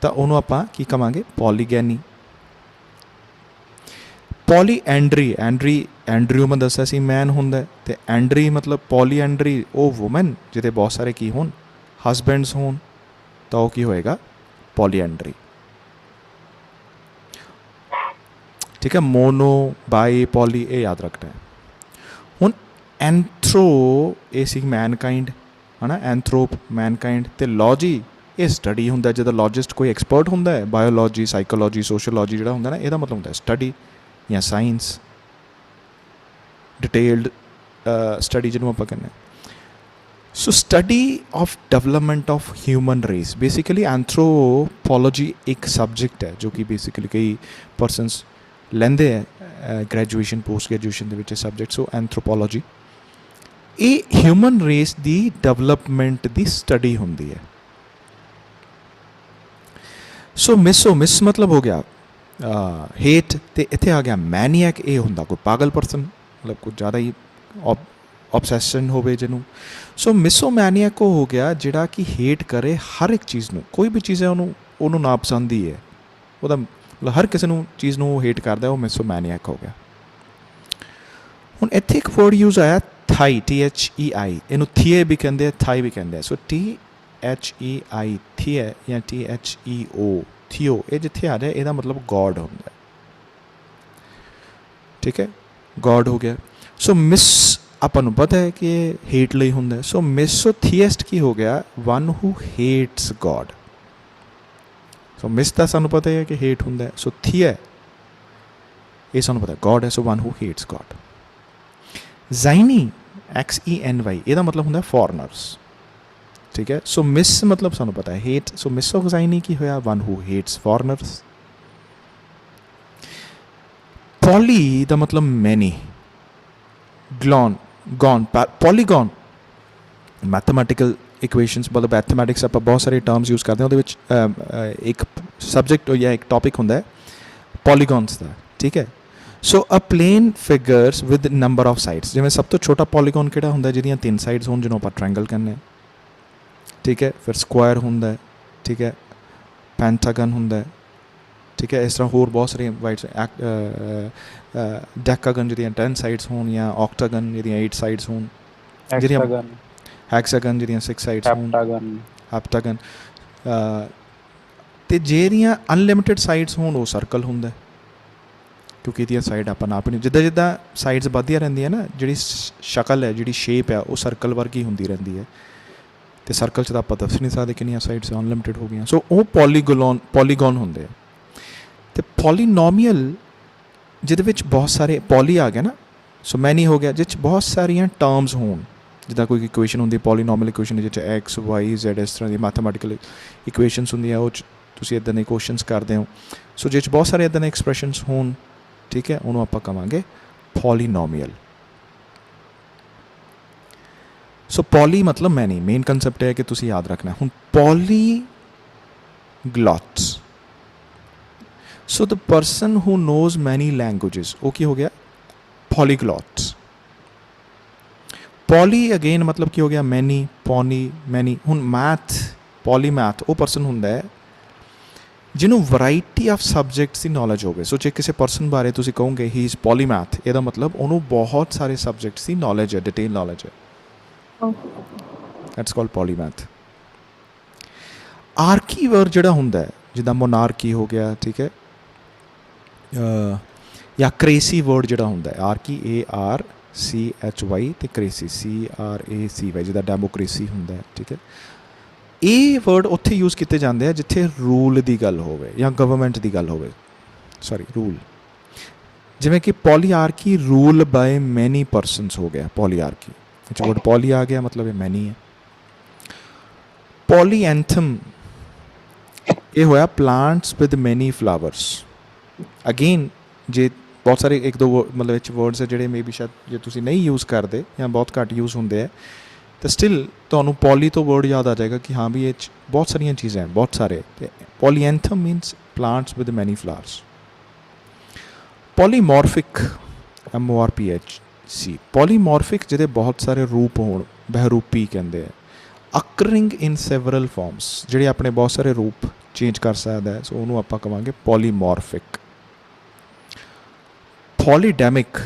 ਤਾਂ ਉਹਨੂੰ ਆਪਾਂ ਕੀ ਕਹਾਂਗੇ? ਪੋਲੀਗੈਨੀ। ਪੋਲੀ ਐਂਡਰਿਊ ਮੈਂ ਦੱਸਿਆ ਸੀ ਮੈਨ ਹੁੰਦਾ, ਅਤੇ ਐਂਡਰੀ ਮਤਲਬ ਪੋਲੀ ਐਂਡਰੀ ਉਹ ਵੂਮਨ ਜਿਹਦੇ ਬਹੁਤ ਸਾਰੇ ਕੀ ਹੋਣ? ਹਸਬੈਂਡਸ ਹੋਣ, ਤਾਂ ਉਹ ਕੀ ਹੋਏਗਾ? ਪੋਲੀ ਐਂਡਰੀ, ਠੀਕ ਹੈ। ਮੋਨੋ, ਬਾਈ, ਪੋਲੀ, ਇਹ ਯਾਦ ਰੱਖਣਾ ਹੈ। ਹੁਣ ਐਂਥਰੋ, ਇਹ ਸੀ ਮੈਨਕਾਈਂਡ, ਹੈ ਨਾ, ਐਂਥਰੋਪ ਮੈਨਕਾਈਂਡ। ਅਤੇ ਲੌਜੀ, ਇਹ ਸਟੱਡੀ ਹੁੰਦਾ। ਜਦੋਂ ਲੌਜਿਸਟ ਕੋਈ ਐਕਸਪਰਟ ਹੁੰਦਾ ਹੈ, ਬਾਇਓਲੋਜੀ, ਸਾਈਕੋਲੋਜੀ, ਸੋਸ਼ੀਓਲੋਜੀ ਜਿਹੜਾ ਹੁੰਦਾ ਨਾ, ਇਹਦਾ ਮਤਲਬ ਹੁੰਦਾ ਸਟੱਡੀ ਜਾਂ ਸਾਇੰਸ, ਡਿਟੇਲਡ ਸਟੱਡੀ ਜਿਹਨੂੰ ਆਪਾਂ ਕਹਿੰਦੇ। So study of development of human race. Basically anthropology ਇੱਕ ਸਬਜੈਕਟ ਹੈ ਜੋ ਕਿ ਬੇਸਿਕਲੀ ਕਈ ਪਰਸਨਸ ਲੈਂਦੇ ਹੈ ਗ੍ਰੈਜੂਏਸ਼ਨ, ਪੋਸਟ ਗ੍ਰੈਜੂਏਸ਼ਨ ਦੇ ਵਿੱਚ ਸਬਜੈਕਟ। ਸੋ ਐਂਥਰੋਪੋਲੋਜੀ ਇਹ ਹਿਊਮਨ ਰੇਸ ਦੀ ਡਿਵੈਲਪਮੈਂਟ ਦੀ ਸਟੱਡੀ ਹੁੰਦੀ ਹੈ। ਸੋ ਮਿਸ ਮਤਲਬ ਹੋ ਗਿਆ ਹੇਟ, ਅਤੇ ਇੱਥੇ ਆ ਗਿਆ ਮੈਨੀਅਕ। ਇਹ ਹੁੰਦਾ ਕੋਈ ਪਾਗਲ ਪਰਸਨ, ਮਤਲਬ ਕੁਝ ਜ਼ਿਆਦਾ ਹੀ ਓਬਸੈਸ਼ਨ ਹੋਵੇ ਜਿਹਨੂੰ। ਸੋ ਮਿਸੋਮੈਨੀਅਕ ਉਹ ਹੋ ਗਿਆ ਜਿਹੜਾ ਕਿ ਹੇਟ ਕਰੇ ਹਰ ਇੱਕ ਚੀਜ਼ ਨੂੰ। ਕੋਈ ਵੀ ਚੀਜ਼ ਹੈ ਉਹਨੂੰ ਨਾਪਸੰਦ ਹੀ ਹੈ, ਉਹਦਾ ਮਤਲਬ ਹਰ ਕਿਸੇ ਨੂੰ ਚੀਜ਼ ਨੂੰ ਉਹ ਹੇਟ ਕਰਦਾ, ਉਹ ਮਿਸੋਮੈਨੀਅਕ ਹੋ ਗਿਆ। ਹੁਣ ਇੱਥੇ ਇੱਕ ਵਰਡ ਯੂਜ਼ ਆਇਆ ਥਾਈ, THEI। ਇਹਨੂੰ ਥੀਏ ਵੀ ਕਹਿੰਦੇ ਆ, ਥਾਈ ਵੀ ਕਹਿੰਦੇ ਆ। ਸੋ THEI, ਥੀਏ ਜਾਂ THEO, ਥੀਓ, ਇਹ ਜਿੱਥੇ ਆ ਜਾਏ ਇਹਦਾ ਮਤਲਬ ਗੋਡ ਹੁੰਦਾ, ਠੀਕ ਹੈ, ਗੋਡ ਹੋ ਗਿਆ। ਸੋ ਮਿਸ ਆਪਾਂ ਨੂੰ ਪਤਾ ਹੈ ਕਿ ਇਹ ਹੇਟ ਲਈ ਹੁੰਦਾ। ਸੋ ਮਿਸੋਥੀਇਸਟ ਕੀ ਹੋ ਗਿਆ? One who hates God. So mis ਤਾਂ ਸਾਨੂੰ ਪਤਾ ਹੈ ਕਿ ਹੇਟ ਹੁੰਦਾ। ਸੋ ਥੀਏ, ਇਹ ਸਾਨੂੰ ਪਤਾ ਗੋਡ ਹੈ। So one who hates God. Xeny, XENY, ਇਹਦਾ ਮਤਲਬ ਹੁੰਦਾ ਫੋਰਨਰਸ, ਠੀਕ ਹੈ। ਸੋ ਮਿਸ ਮਤਲਬ ਸਾਨੂੰ ਪਤਾ ਹੈ ਹੇਟ। ਸੋ ਮਿਸੋਜ਼ਾਈਨੀ ਕੀ ਹੋਇਆ? One who ਹੇਟਸ foreigners. ਪੋਲੀ ਦਾ ਮਤਲਬ ਮੈਨੀ, ਗੌਨ, ਪੋਲੀਗੌਨ। ਮੈਥਮੈਟੀਕਲ ਇਕੁਏਸ਼ਨਸ, ਮਤਲਬ ਮੈਥਮੈਟਿਕਸ ਆਪਾਂ ਬਹੁਤ ਸਾਰੇ ਟਰਮਸ ਯੂਜ਼ ਕਰਦੇ ਹਾਂ, ਉਹਦੇ ਵਿੱਚ ਇੱਕ ਸਬਜੈਕਟ ਜਾਂ ਇੱਕ ਟੌਪਿਕ ਹੁੰਦਾ ਹੈ ਪੋਲੀਗੌਨਸ ਦਾ, ਠੀਕ ਹੈ। So a plane figures with number of sides. ਜਿਵੇਂ ਸਭ ਤੋਂ ਛੋਟਾ ਪੋਲੀਗੌਨ ਕਿਹੜਾ ਹੁੰਦਾ? ਜਿਹਦੀਆਂ 3 ਸਾਈਡਸ ਹੋਣ, ਜਿਹਨੂੰ ਆਪਾਂ ਟ੍ਰਾਇੰਗਲ ਕਹਿੰਦੇ ਹਾਂ, ਠੀਕ ਹੈ। ਫਿਰ ਸਕੁਆਇਰ ਹੁੰਦਾ, ਠੀਕ ਹੈ, ਪੈਂਟਾਗਨ ਹੁੰਦਾ, ਠੀਕ ਹੈ। ਇਸ ਤਰ੍ਹਾਂ ਹੋਰ ਬਹੁਤ ਸਾਰੀਆਂ ਵਾਈਡਸ, ਡੈਕਾਗਨ ਜਿਹਦੀਆਂ 10 ਸਾਈਡਸ ਹੋਣ, ਜਾਂ ਆਕਟਾਗਨ ਜਿਹਦੀਆਂ 8 ਸਾਈਡਸ ਹੋਣ, ਜਿਹੜੀਆਂ ਹੈਕਸਾਗਨ ਜਿਹੜੀਆਂ 6 ਸਾਈਡਸ ਹੋਣ, ਹੈਪਟਾਗਨ। ਹੈਪਟਾਗਨ। ਅਤੇ ਜਿਹੜੀਆਂ ਅਨਲਿਮਿਟਿਡ ਸਾਈਡਸ ਹੋਣ ਉਹ ਸਰਕਲ ਹੁੰਦਾ, ਕਿਉਂਕਿ ਇਹਦੀਆਂ ਸਾਈਡ ਆਪਾਂ ਨਾਪ ਨਹੀਂ, ਜਿੱਦਾਂ ਜਿੱਦਾਂ ਸਾਈਡਸ ਵੱਧਦੀਆਂ ਰਹਿੰਦੀਆਂ ਨਾ, ਜਿਹੜੀ ਸ਼ਕਲ ਹੈ, ਜਿਹੜੀ ਸ਼ੇਪ ਹੈ, ਉਹ ਸਰਕਲ ਵਰਗੀ ਹੁੰਦੀ ਰਹਿੰਦੀ ਹੈ। ਅਤੇ ਸਰਕਲ 'ਚ ਤਾਂ ਆਪਾਂ ਦੱਸ ਨਹੀਂ ਸਕਦੇ ਕਿੰਨੀਆਂ ਸਾਈਡਸ ਅਨਲਿਮਿਟਿਡ ਹੋ ਗਈਆਂ। ਸੋ ਉਹ ਪੋਲੀਗੋਨ ਹੁੰਦੇ ਆ। ਅਤੇ ਪੋਲੀਨੋਮੀਅਲ ਜਿਹਦੇ ਵਿੱਚ ਬਹੁਤ ਸਾਰੇ ਪੋਲੀ ਆ ਗਿਆ ਨਾ, ਸੋ ਮੈਨੀ ਹੋ ਗਿਆ, ਜਿਸ 'ਚ ਬਹੁਤ ਸਾਰੀਆਂ ਟਰਮਸ ਹੋਣ, ਜਿੱਦਾਂ ਕੋਈ ਇਕੁਏਸ਼ਨ ਹੁੰਦੀ ਪੋਲੀਨੋਮੀਅਲ ਇਕੁਏਸ਼ਨ, ਜਿਸ 'ਚ ਐਕਸ ਵਾਈ ਜ਼ੈਡ ਇਸ ਤਰ੍ਹਾਂ ਦੀ ਮੈਥਮੈਟੀਕਲ ਇਕੁਏਸ਼ਨਸ ਹੁੰਦੀਆਂ, ਉਹ 'ਚ ਤੁਸੀਂ ਇੱਦਾਂ ਦੇ ਕੁਐਸਚਨਸ ਕਰਦੇ ਹੋ। ਸੋ ਜਿਸ 'ਚ ਬਹੁਤ ਸਾਰੇ ਇੱਦਾਂ ਦੇ ਐਕਸਪ੍ਰੈਸ਼ਨਸ ਹੋਣ, ਠੀਕ ਹੈ, ਉਹਨੂੰ ਆਪਾਂ ਕਹਾਂਗੇ ਪੋਲੀਨੋਮੀਅਲ। ਸੋ ਪੋਲੀ ਮਤਲਬ ਮੈਨੀ, ਮੇਨ ਕੰਸੈਪਟ ਹੈ ਕਿ ਤੁਸੀਂ ਯਾਦ ਰੱਖਣਾ। ਹੁਣ ਪੋਲੀਗਲੋਟਸ, ਸੋ ਦ ਪਰਸਨ ਹੂ ਨੋਜ਼ ਮੈਨੀ ਲੈਂਗੁਏਜਿਸ, ਉਹ ਕੀ ਹੋ ਗਿਆ? ਪੋਲੀਗਲੋਟਸ। ਪੋਲੀ ਅਗੇਨ ਮਤਲਬ ਕੀ ਹੋ ਗਿਆ? ਮੈਨੀ, ਮੈਨੀ। ਹੁਣ ਮੈਥ, ਪੋਲੀਮੈਥ ਉਹ ਪਰਸਨ ਹੁੰਦਾ ਹੈ ਜਿਹਨੂੰ ਵਰਾਇਟੀ ਆਫ ਸਬਜੈਕਟਸ ਦੀ ਨੌਲੇਜ ਹੋਵੇ। ਸੋ ਜੇ ਕਿਸੇ ਪਰਸਨ ਬਾਰੇ ਤੁਸੀਂ ਕਹੋਗੇ ਹੀ ਇਜ਼ ਪੋਲੀਮੈਥ, ਇਹਦਾ ਮਤਲਬ ਉਹਨੂੰ ਬਹੁਤ ਸਾਰੇ ਸਬਜੈਕਟਸ ਦੀ ਨੌਲੇਜ ਹੈ, ਡਿਟੇਲ ਨੌਲੇਜ ਹੈ। That's called polymath. Archi word ਜਿਹੜਾ ਹੁੰਦਾ ਹੈ, ਜਿੱਦਾਂ ਮੋਨਾਰਕੀ ਹੋ ਗਿਆ, ਠੀਕ ਹੈ, ਜਾਂ ਕ੍ਰੇਸੀ ਵਰਡ ਜਿਹੜਾ ਹੁੰਦਾ ਹੈ, ਆਰਕੀ ARCHY ਅਤੇ ਕ੍ਰੇਸੀ CRACY, ਜਿੱਦਾਂ ਡੈਮੋਕ੍ਰੇਸੀ ਹੁੰਦਾ ਹੈ, ਠੀਕ ਹੈ। ਇਹ ਵਰਡ ਉੱਥੇ ਯੂਜ਼ ਕੀਤੇ ਜਾਂਦੇ ਆ ਜਿੱਥੇ ਰੂਲ ਦੀ ਗੱਲ ਹੋਵੇ ਜਾਂ ਗਵਰਨਮੈਂਟ ਦੀ ਗੱਲ ਹੋਵੇ, ਰੂਲ। ਜਿਵੇਂ ਕਿ ਪੋਲੀਆਰਕੀ, ਰੂਲ ਬਾਏ ਮੈਨੀ ਪਰਸਨਸ ਹੋ ਗਿਆ ਪੋਲੀਆਰਕੀ, ਵਿੱਚ ਵਰਡ ਪੋਲੀ ਆ ਗਿਆ, ਮਤਲਬ ਇਹ ਮੈਨੀ ਹੈ। ਪੋਲੀਐਂਥਮ ਇਹ ਹੋਇਆ ਪਲਾਂਟਸ ਵਿਦ ਮੈਨੀ ਫਲਾਵਰਸ। ਅਗੇਨ ਜੇ ਬਹੁਤ ਸਾਰੇ ਇੱਕ ਦੋ ਮਤਲਬ ਵਿੱਚ ਵਰਡਸ ਹੈ ਜਿਹੜੇ ਮੇ ਬੀ ਸ਼ਾਇਦ ਜੇ ਤੁਸੀਂ ਨਹੀਂ ਯੂਜ਼ ਕਰਦੇ ਜਾਂ ਬਹੁਤ ਘੱਟ ਯੂਜ਼ ਹੁੰਦੇ ਹੈ, ਤਾਂ ਸਟਿਲ ਤੁਹਾਨੂੰ ਪੋਲੀ ਤੋਂ ਵਰਡ ਯਾਦ ਆ ਜਾਏਗਾ ਕਿ ਹਾਂ ਵੀ ਇਹ 'ਚ ਬਹੁਤ ਸਾਰੀਆਂ ਚੀਜ਼ਾਂ ਹੈ, ਬਹੁਤ ਸਾਰੇ। ਅਤੇ ਪੋਲੀਐਂਥਮ ਮੀਨਸ ਪਲਾਂਟਸ ਵਿਦ ਮੈਨੀ ਫਲਾਵਰਸ। ਪੋਲੀਮੋਰਫਿਕ MORPHC, ਪੋਲੀਮੋਰਫਿਕ ਜਿਹਦੇ ਬਹੁਤ ਸਾਰੇ ਰੂਪ ਹੋਣ, ਬਹਿਰੂਪੀ ਕਹਿੰਦੇ ਆ। ਅਕਰਿੰਗ ਇਨ ਸੈਵਰਲ ਫਾਰਮਸ, ਜਿਹੜੇ ਆਪਣੇ ਬਹੁਤ ਸਾਰੇ ਰੂਪ ਚੇਂਜ ਕਰ ਸਕਦਾ ਹੈ, ਸੋ ਉਹਨੂੰ ਆਪਾਂ ਕਹਾਂਗੇ ਪੋਲੀਮੋਰਫਿਕ। ਪੋਲੀਡੈਮਿਕ,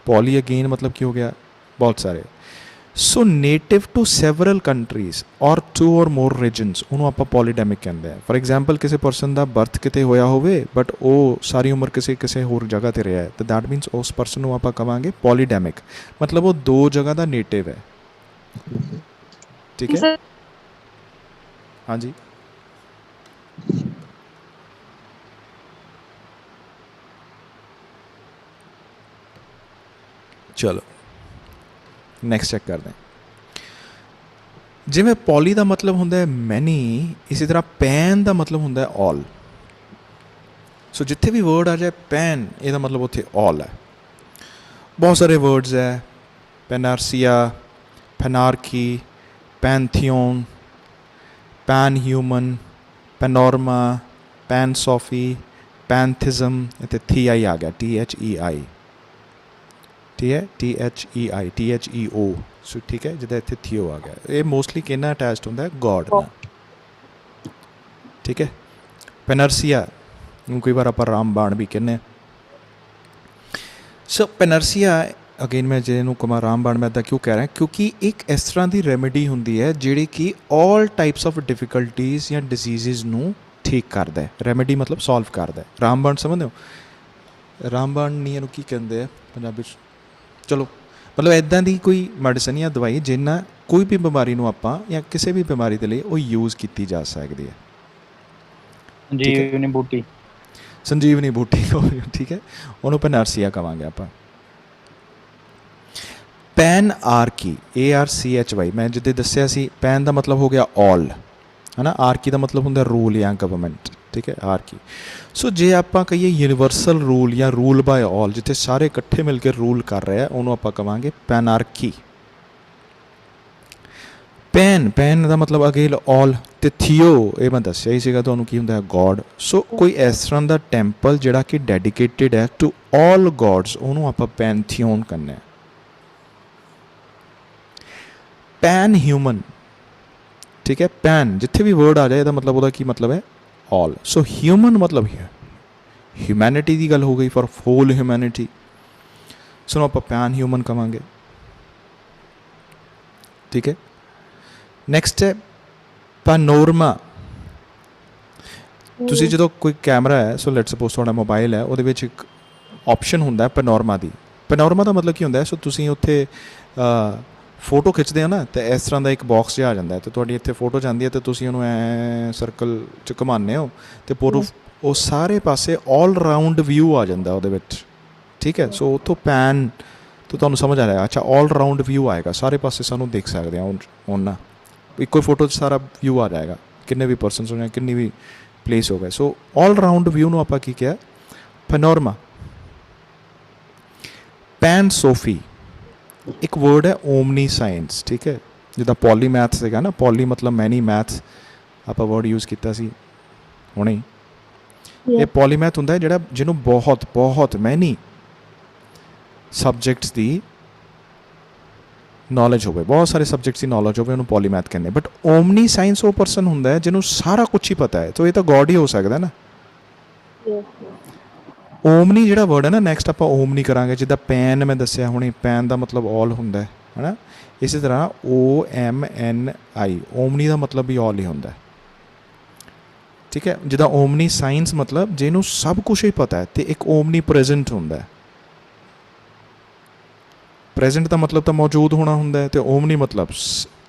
ਪੋਲੀ ਅਗੇਨ ਮਤਲਬ ਕੀ ਹੋ ਗਿਆ? ਬਹੁਤ ਸਾਰੇ। ਸੋ ਨੇਟਿਵ ਟੂ ਸੈਵਰਲ ਕੰਟਰੀਜ਼ ਔਰ 2 or more ਰੀਜਨਸ, ਉਹਨੂੰ ਆਪਾਂ ਪੋਲੀਡੈਮਿਕ ਕਹਿੰਦੇ ਆ। ਫੋਰ ਐਗਜ਼ਾਮਪਲ ਕਿਸੇ ਪਰਸਨ ਦਾ ਬਰਥ ਕਿਤੇ ਹੋਇਆ ਹੋਵੇ ਬਟ ਉਹ ਸਾਰੀ ਉਮਰ ਕਿਸੇ ਹੋਰ ਜਗ੍ਹਾ 'ਤੇ ਰਿਹਾ ਹੈ, ਤਾਂ ਦੈਟ ਮੀਨਸ ਉਸ ਪਰਸਨ ਨੂੰ ਆਪਾਂ ਕਹਾਂਗੇ ਪੋਲੀਡੈਮਿਕ, ਮਤਲਬ ਉਹ 2 ਜਗ੍ਹਾ ਦਾ ਨੇਟਿਵ ਹੈ, ਠੀਕ ਹੈ। ਹਾਂਜੀ, ਚਲੋ ਨੈਕਸਟ ਚੈੱਕ ਕਰਦੇ ਹਾਂ। ਜਿਵੇਂ ਪੋਲੀ ਦਾ ਮਤਲਬ ਹੁੰਦਾ ਹੈ ਮੈਨੀ, ਇਸੇ ਤਰ੍ਹਾਂ ਪੈਨ ਦਾ ਮਤਲਬ ਹੁੰਦਾ ਹੈ ਆਲ। ਸੋ ਜਿੱਥੇ ਵੀ ਵਰਡ ਆ ਜਾਏ ਪੈਨ, ਇਹਦਾ ਮਤਲਬ ਉੱਥੇ ਆਲ ਹੈ। ਬਹੁਤ ਸਾਰੇ ਵਰਡਸ ਹੈ, ਪੈਨਾਰਸੀਆ, ਪੈਨਾਰਕੀ, ਪੈਨਥੀਓਨ, ਪੈਨ ਹਿਊਮਨ, ਪੈਨੋਰਮਾ, ਪੈਨਸੋਫੀ, ਪੈਨਥਿਜ਼ਮ, ਅਤੇ ਥੀਆਈ ਆ ਗਿਆ, THEI, THEO, ਸੋ ਠੀਕ ਹੈ, ਜਿੱਦਾਂ ਇੱਥੇ ਥੀਓ ਆ ਗਿਆ। ਇਹ ਮੋਸਟਲੀ ਕਿਹਨਾਂ ਅਟੈਚਡ ਹੁੰਦਾ ਹੈ? ਗੋਡ ਨਾਲ, ਠੀਕ ਹੈ। ਪੈਨਰਸੀਆ ਨੂੰ ਕਈ ਵਾਰ ਆਪਾਂ ਰਾਮਬਾਣ ਵੀ ਕਹਿੰਦੇ ਹਾਂ। ਸੋ ਪੈਨਰਸੀਆ ਅਗੇਨ ਮੈਂ ਜਿਹਨੂੰ ਕਮਾ ਰਾਮਬਾਣ ਮੈਂ ਇੱਦਾਂ ਕਿਉਂ ਕਹਿ ਰਿਹਾ, ਕਿਉਂਕਿ ਇੱਕ ਇਸ ਤਰ੍ਹਾਂ ਦੀ ਰੈਮੇਡੀ ਹੁੰਦੀ ਹੈ ਜਿਹੜੀ ਕਿ ਆਲ ਟਾਈਪਸ ਆਫ ਡਿਫੀਕਲਟੀਜ਼ ਜਾਂ ਡਿਜ਼ੀਜ਼ਿਜ਼ ਨੂੰ ਠੀਕ ਕਰਦਾ ਹੈ। ਰੈਮੇਡੀ ਮਤਲਬ ਸੋਲਵ ਕਰਦਾ ਹੈ। ਰਾਮਬਾਣ ਸਮਝਦੇ ਹੋ? ਰਾਮਬਾਣ ਨਹੀਂ, ਇਹਨੂੰ ਕੀ ਕਹਿੰਦੇ ਆ ਪੰਜਾਬੀ 'ਚ? ਚਲੋ ਮਤਲਬ ਇੱਦਾਂ ਦੀ ਕੋਈ ਮੈਡੀਸਨ ਜਾਂ ਦਵਾਈ ਜਿੰਨਾ ਕੋਈ ਵੀ ਬਿਮਾਰੀ ਨੂੰ ਆਪਾਂ ਜਾਂ ਕਿਸੇ ਵੀ ਬਿਮਾਰੀ ਦੇ ਲਈ ਉਹ ਯੂਜ਼ ਕੀਤੀ ਜਾ ਸਕਦੀ ਹੈ। ਸੰਜੀਵਨੀ ਬੂਟੀ, ਸੰਜੀਵਨੀ ਬੂਟੀ, ਠੀਕ ਹੈ, ਉਹਨੂੰ ਪੈਨਰਸੀਆ ਕਹਾਂਗੇ ਆਪਾਂ। ਪੈਨ ਆਰਕੀ, ARCHY, ਮੈਂ ਜਿੱਦਾਂ ਦੱਸਿਆ ਸੀ, ਪੈਨ ਦਾ ਮਤਲਬ ਹੋ ਗਿਆ ਆਲ, ਹੈ ਨਾ। ਆਰਕੀ ਦਾ ਮਤਲਬ ਹੁੰਦਾ ਰੂਲ ਜਾਂ ਗਵਰਨਮੈਂਟ, ਠੀਕ ਹੈ, ਆਰਕੀ। ਸੋ ਜੇ ਆਪਾਂ ਕਹੀਏ ਯੂਨੀਵਰਸਲ ਰੂਲ ਜਾਂ ਰੂਲ ਬਾਏ ਆਲ, ਜਿੱਥੇ ਸਾਰੇ ਇਕੱਠੇ ਮਿਲ ਕੇ ਰੂਲ ਕਰ ਰਹੇ ਆ, ਉਹਨੂੰ ਆਪਾਂ ਕਹਾਂਗੇ ਪੈਨਾਰਕੀ। ਪੈਨ ਦਾ ਮਤਲਬ ਅਗੇਨ ਆਲ, ਅਤੇ ਥੀਓ ਇਹ ਮੈਂ ਦੱਸਿਆ ਹੀ ਸੀਗਾ ਤੁਹਾਨੂੰ ਕੀ ਹੁੰਦਾ ਹੈ? ਗੋਡ। ਸੋ ਕੋਈ ਇਸ ਤਰ੍ਹਾਂ ਦਾ ਟੈਂਪਲ ਜਿਹੜਾ ਕਿ ਡੈਡੀਕੇਟਿਡ ਹੈ ਟੂ ਆਲ ਗੋਡਸ, ਉਹਨੂੰ ਆਪਾਂ ਪੈਨਥੀਓਨ ਕਹਿੰਦੇ ਹਾਂ। ਪੈਨ ਹਿਊਮਨ, ਠੀਕ ਹੈ। ਪੈਨ ਜਿੱਥੇ ਵੀ ਵਰਡ ਆ ਜਾਏ ਇਹਦਾ ਮਤਲਬ ਉਹਦਾ ਕੀ ਮਤਲਬ ਹੈ? ਆਲ। ਸੋ ਹਿਊਮਨ ਮਤਲਬ ਹਿਊਮੈਨਿਟੀ ਦੀ ਗੱਲ ਹੋ ਗਈ, ਫॉर ਹੋਲ ਹਿਊਮੈਨਿਟੀ, ਸੋ ਆਪਾਂ ਪੈਨ ਹਿਊਮਨ ਕਹਾਂਗੇ, ਠੀਕ ਹੈ। ਨੈਕਸਟ ਹੈ ਪੈਨੋਰਮਾ। ਤੁਸੀਂ ਜਦੋਂ ਕੋਈ ਕੈਮਰਾ ਹੈ, ਸੋ ਲੈਟਸ ਸਪੋਜ਼ ਤੁਹਾਡਾ ਮੋਬਾਈਲ ਹੈ, ਉਹਦੇ ਵਿੱਚ ਇੱਕ ਆਪਸ਼ਨ ਹੁੰਦਾ ਪੈਨੋਰਮਾ ਦੀ। ਪੈਨੋਰਮਾ ਦਾ ਮਤਲਬ ਕੀ ਹੁੰਦਾ, ਸੋ ਤੁਸੀਂ ਉੱਥੇ ਫੋਟੋ ਖਿੱਚਦੇ ਹੋ ਨਾ, ਅਤੇ ਇਸ ਤਰ੍ਹਾਂ ਦਾ ਇੱਕ ਬਾਕਸ ਜਿਹਾ ਆ ਜਾਂਦਾ ਅਤੇ ਤੁਹਾਡੀ ਇੱਥੇ ਫੋਟੋ ਜਾਂਦੀ ਹੈ ਅਤੇ ਤੁਸੀਂ ਉਹਨੂੰ ਐ ਸਰਕਲ 'ਚ ਘੁਮਾਉਂਦੇ ਹੋ ਅਤੇ ਪੂਰਾ ਉਹ ਸਾਰੇ ਪਾਸੇ ਆਲ ਰਾਊਂਡ ਵਿਊ ਆ ਜਾਂਦਾ ਉਹਦੇ ਵਿੱਚ। ਠੀਕ ਹੈ, ਸੋ ਉੱਥੋਂ ਪੈਨ ਤੋਂ ਤੁਹਾਨੂੰ ਸਮਝ ਆ ਰਿਹਾ, ਅੱਛਾ ਆਲ ਰਾਊਂਡ ਵਿਊ ਆਏਗਾ, ਸਾਰੇ ਪਾਸੇ ਸਾਨੂੰ ਦੇਖ ਸਕਦੇ ਹਾਂ ਉਹਨਾਂ ਇੱਕੋ ਹੀ ਫੋਟੋ 'ਚ ਸਾਰਾ ਵਿਊ ਆ ਜਾਏਗਾ, ਕਿੰਨੇ ਵੀ ਪਰਸਨਸ ਹੋਣੇ, ਕਿੰਨੀ ਵੀ ਪਲੇਸ ਹੋ ਗਏ। ਸੋ ਆਲ ਰਾਊਂਡ ਵਿਊ ਨੂੰ ਆਪਾਂ ਕੀ ਕਿਹਾ, ਪੈਨੋਰਮਾ। ਪੈਨ ਸੋਫੀ ਇੱਕ ਵਰਡ ਹੈ ਓਮਨੀ ਸਾਇੰਸ। ਠੀਕ ਹੈ, ਜਿੱਦਾਂ ਪੋਲੀ ਮੈਥ ਸੀਗਾ ਨਾ, ਪੋਲੀ ਮਤਲਬ ਮੈਨੀ ਮੈਥ, ਆਪਾਂ ਵਰਡ ਯੂਜ਼ ਕੀਤਾ ਸੀ ਹੁਣੇ। ਇਹ ਪੋਲੀਮੈਥ ਹੁੰਦਾ ਜਿਹੜਾ ਜਿਹਨੂੰ ਬਹੁਤ ਬਹੁਤ ਮੈਨੀ ਸਬਜੈਕਟਸ ਦੀ ਨੌਲੇਜ ਹੋਵੇ, ਬਹੁਤ ਸਾਰੇ ਸਬਜੈਕਟਸ ਦੀ ਨੌਲੇਜ ਹੋਵੇ, ਉਹਨੂੰ ਪੋਲੀਮੈਥ ਕਹਿੰਦੇ। ਬਟ ਓਮਨੀ ਸਾਇੰਸ ਉਹ ਪਰਸਨ ਹੁੰਦਾ ਹੈ ਜਿਹਨੂੰ ਸਾਰਾ ਕੁਛ ਹੀ ਪਤਾ ਹੈ, ਤਾਂ ਇਹ ਤਾਂ ਗੋਡ ਹੀ ਹੋ ਸਕਦਾ ਨਾ। ਓਮਨੀ ਜਿਹੜਾ ਵਰਡ ਹੈ ਨਾ, ਨੈਕਸਟ ਆਪਾਂ ਓਮਨੀ ਕਰਾਂਗੇ। ਜਿੱਦਾਂ ਪੈਨ ਮੈਂ ਦੱਸਿਆ ਹੁਣੇ, ਪੈਨ ਦਾ ਮਤਲਬ ਆਲ ਹੁੰਦਾ ਹੈ ਨਾ, ਇਸੇ ਤਰ੍ਹਾਂ OMNI ਓਮਨੀ ਦਾ ਮਤਲਬ ਵੀ ਆਲ ਹੀ ਹੁੰਦਾ। ਠੀਕ ਹੈ, ਜਿੱਦਾਂ ਓਮਨੀ ਸਾਇੰਸ ਮਤਲਬ ਜਿਹਨੂੰ ਸਭ ਕੁਛ ਹੀ ਪਤਾ ਹੈ, ਅਤੇ ਇੱਕ ਓਮਨੀ ਪ੍ਰੈਜ਼ੈਂਟ ਹੁੰਦਾ। ਪ੍ਰੈਜ਼ੈਂਟ ਦਾ ਮਤਲਬ ਤਾਂ ਮੌਜੂਦ ਹੋਣਾ ਹੁੰਦਾ, ਅਤੇ ਓਮਨੀ ਮਤਲਬ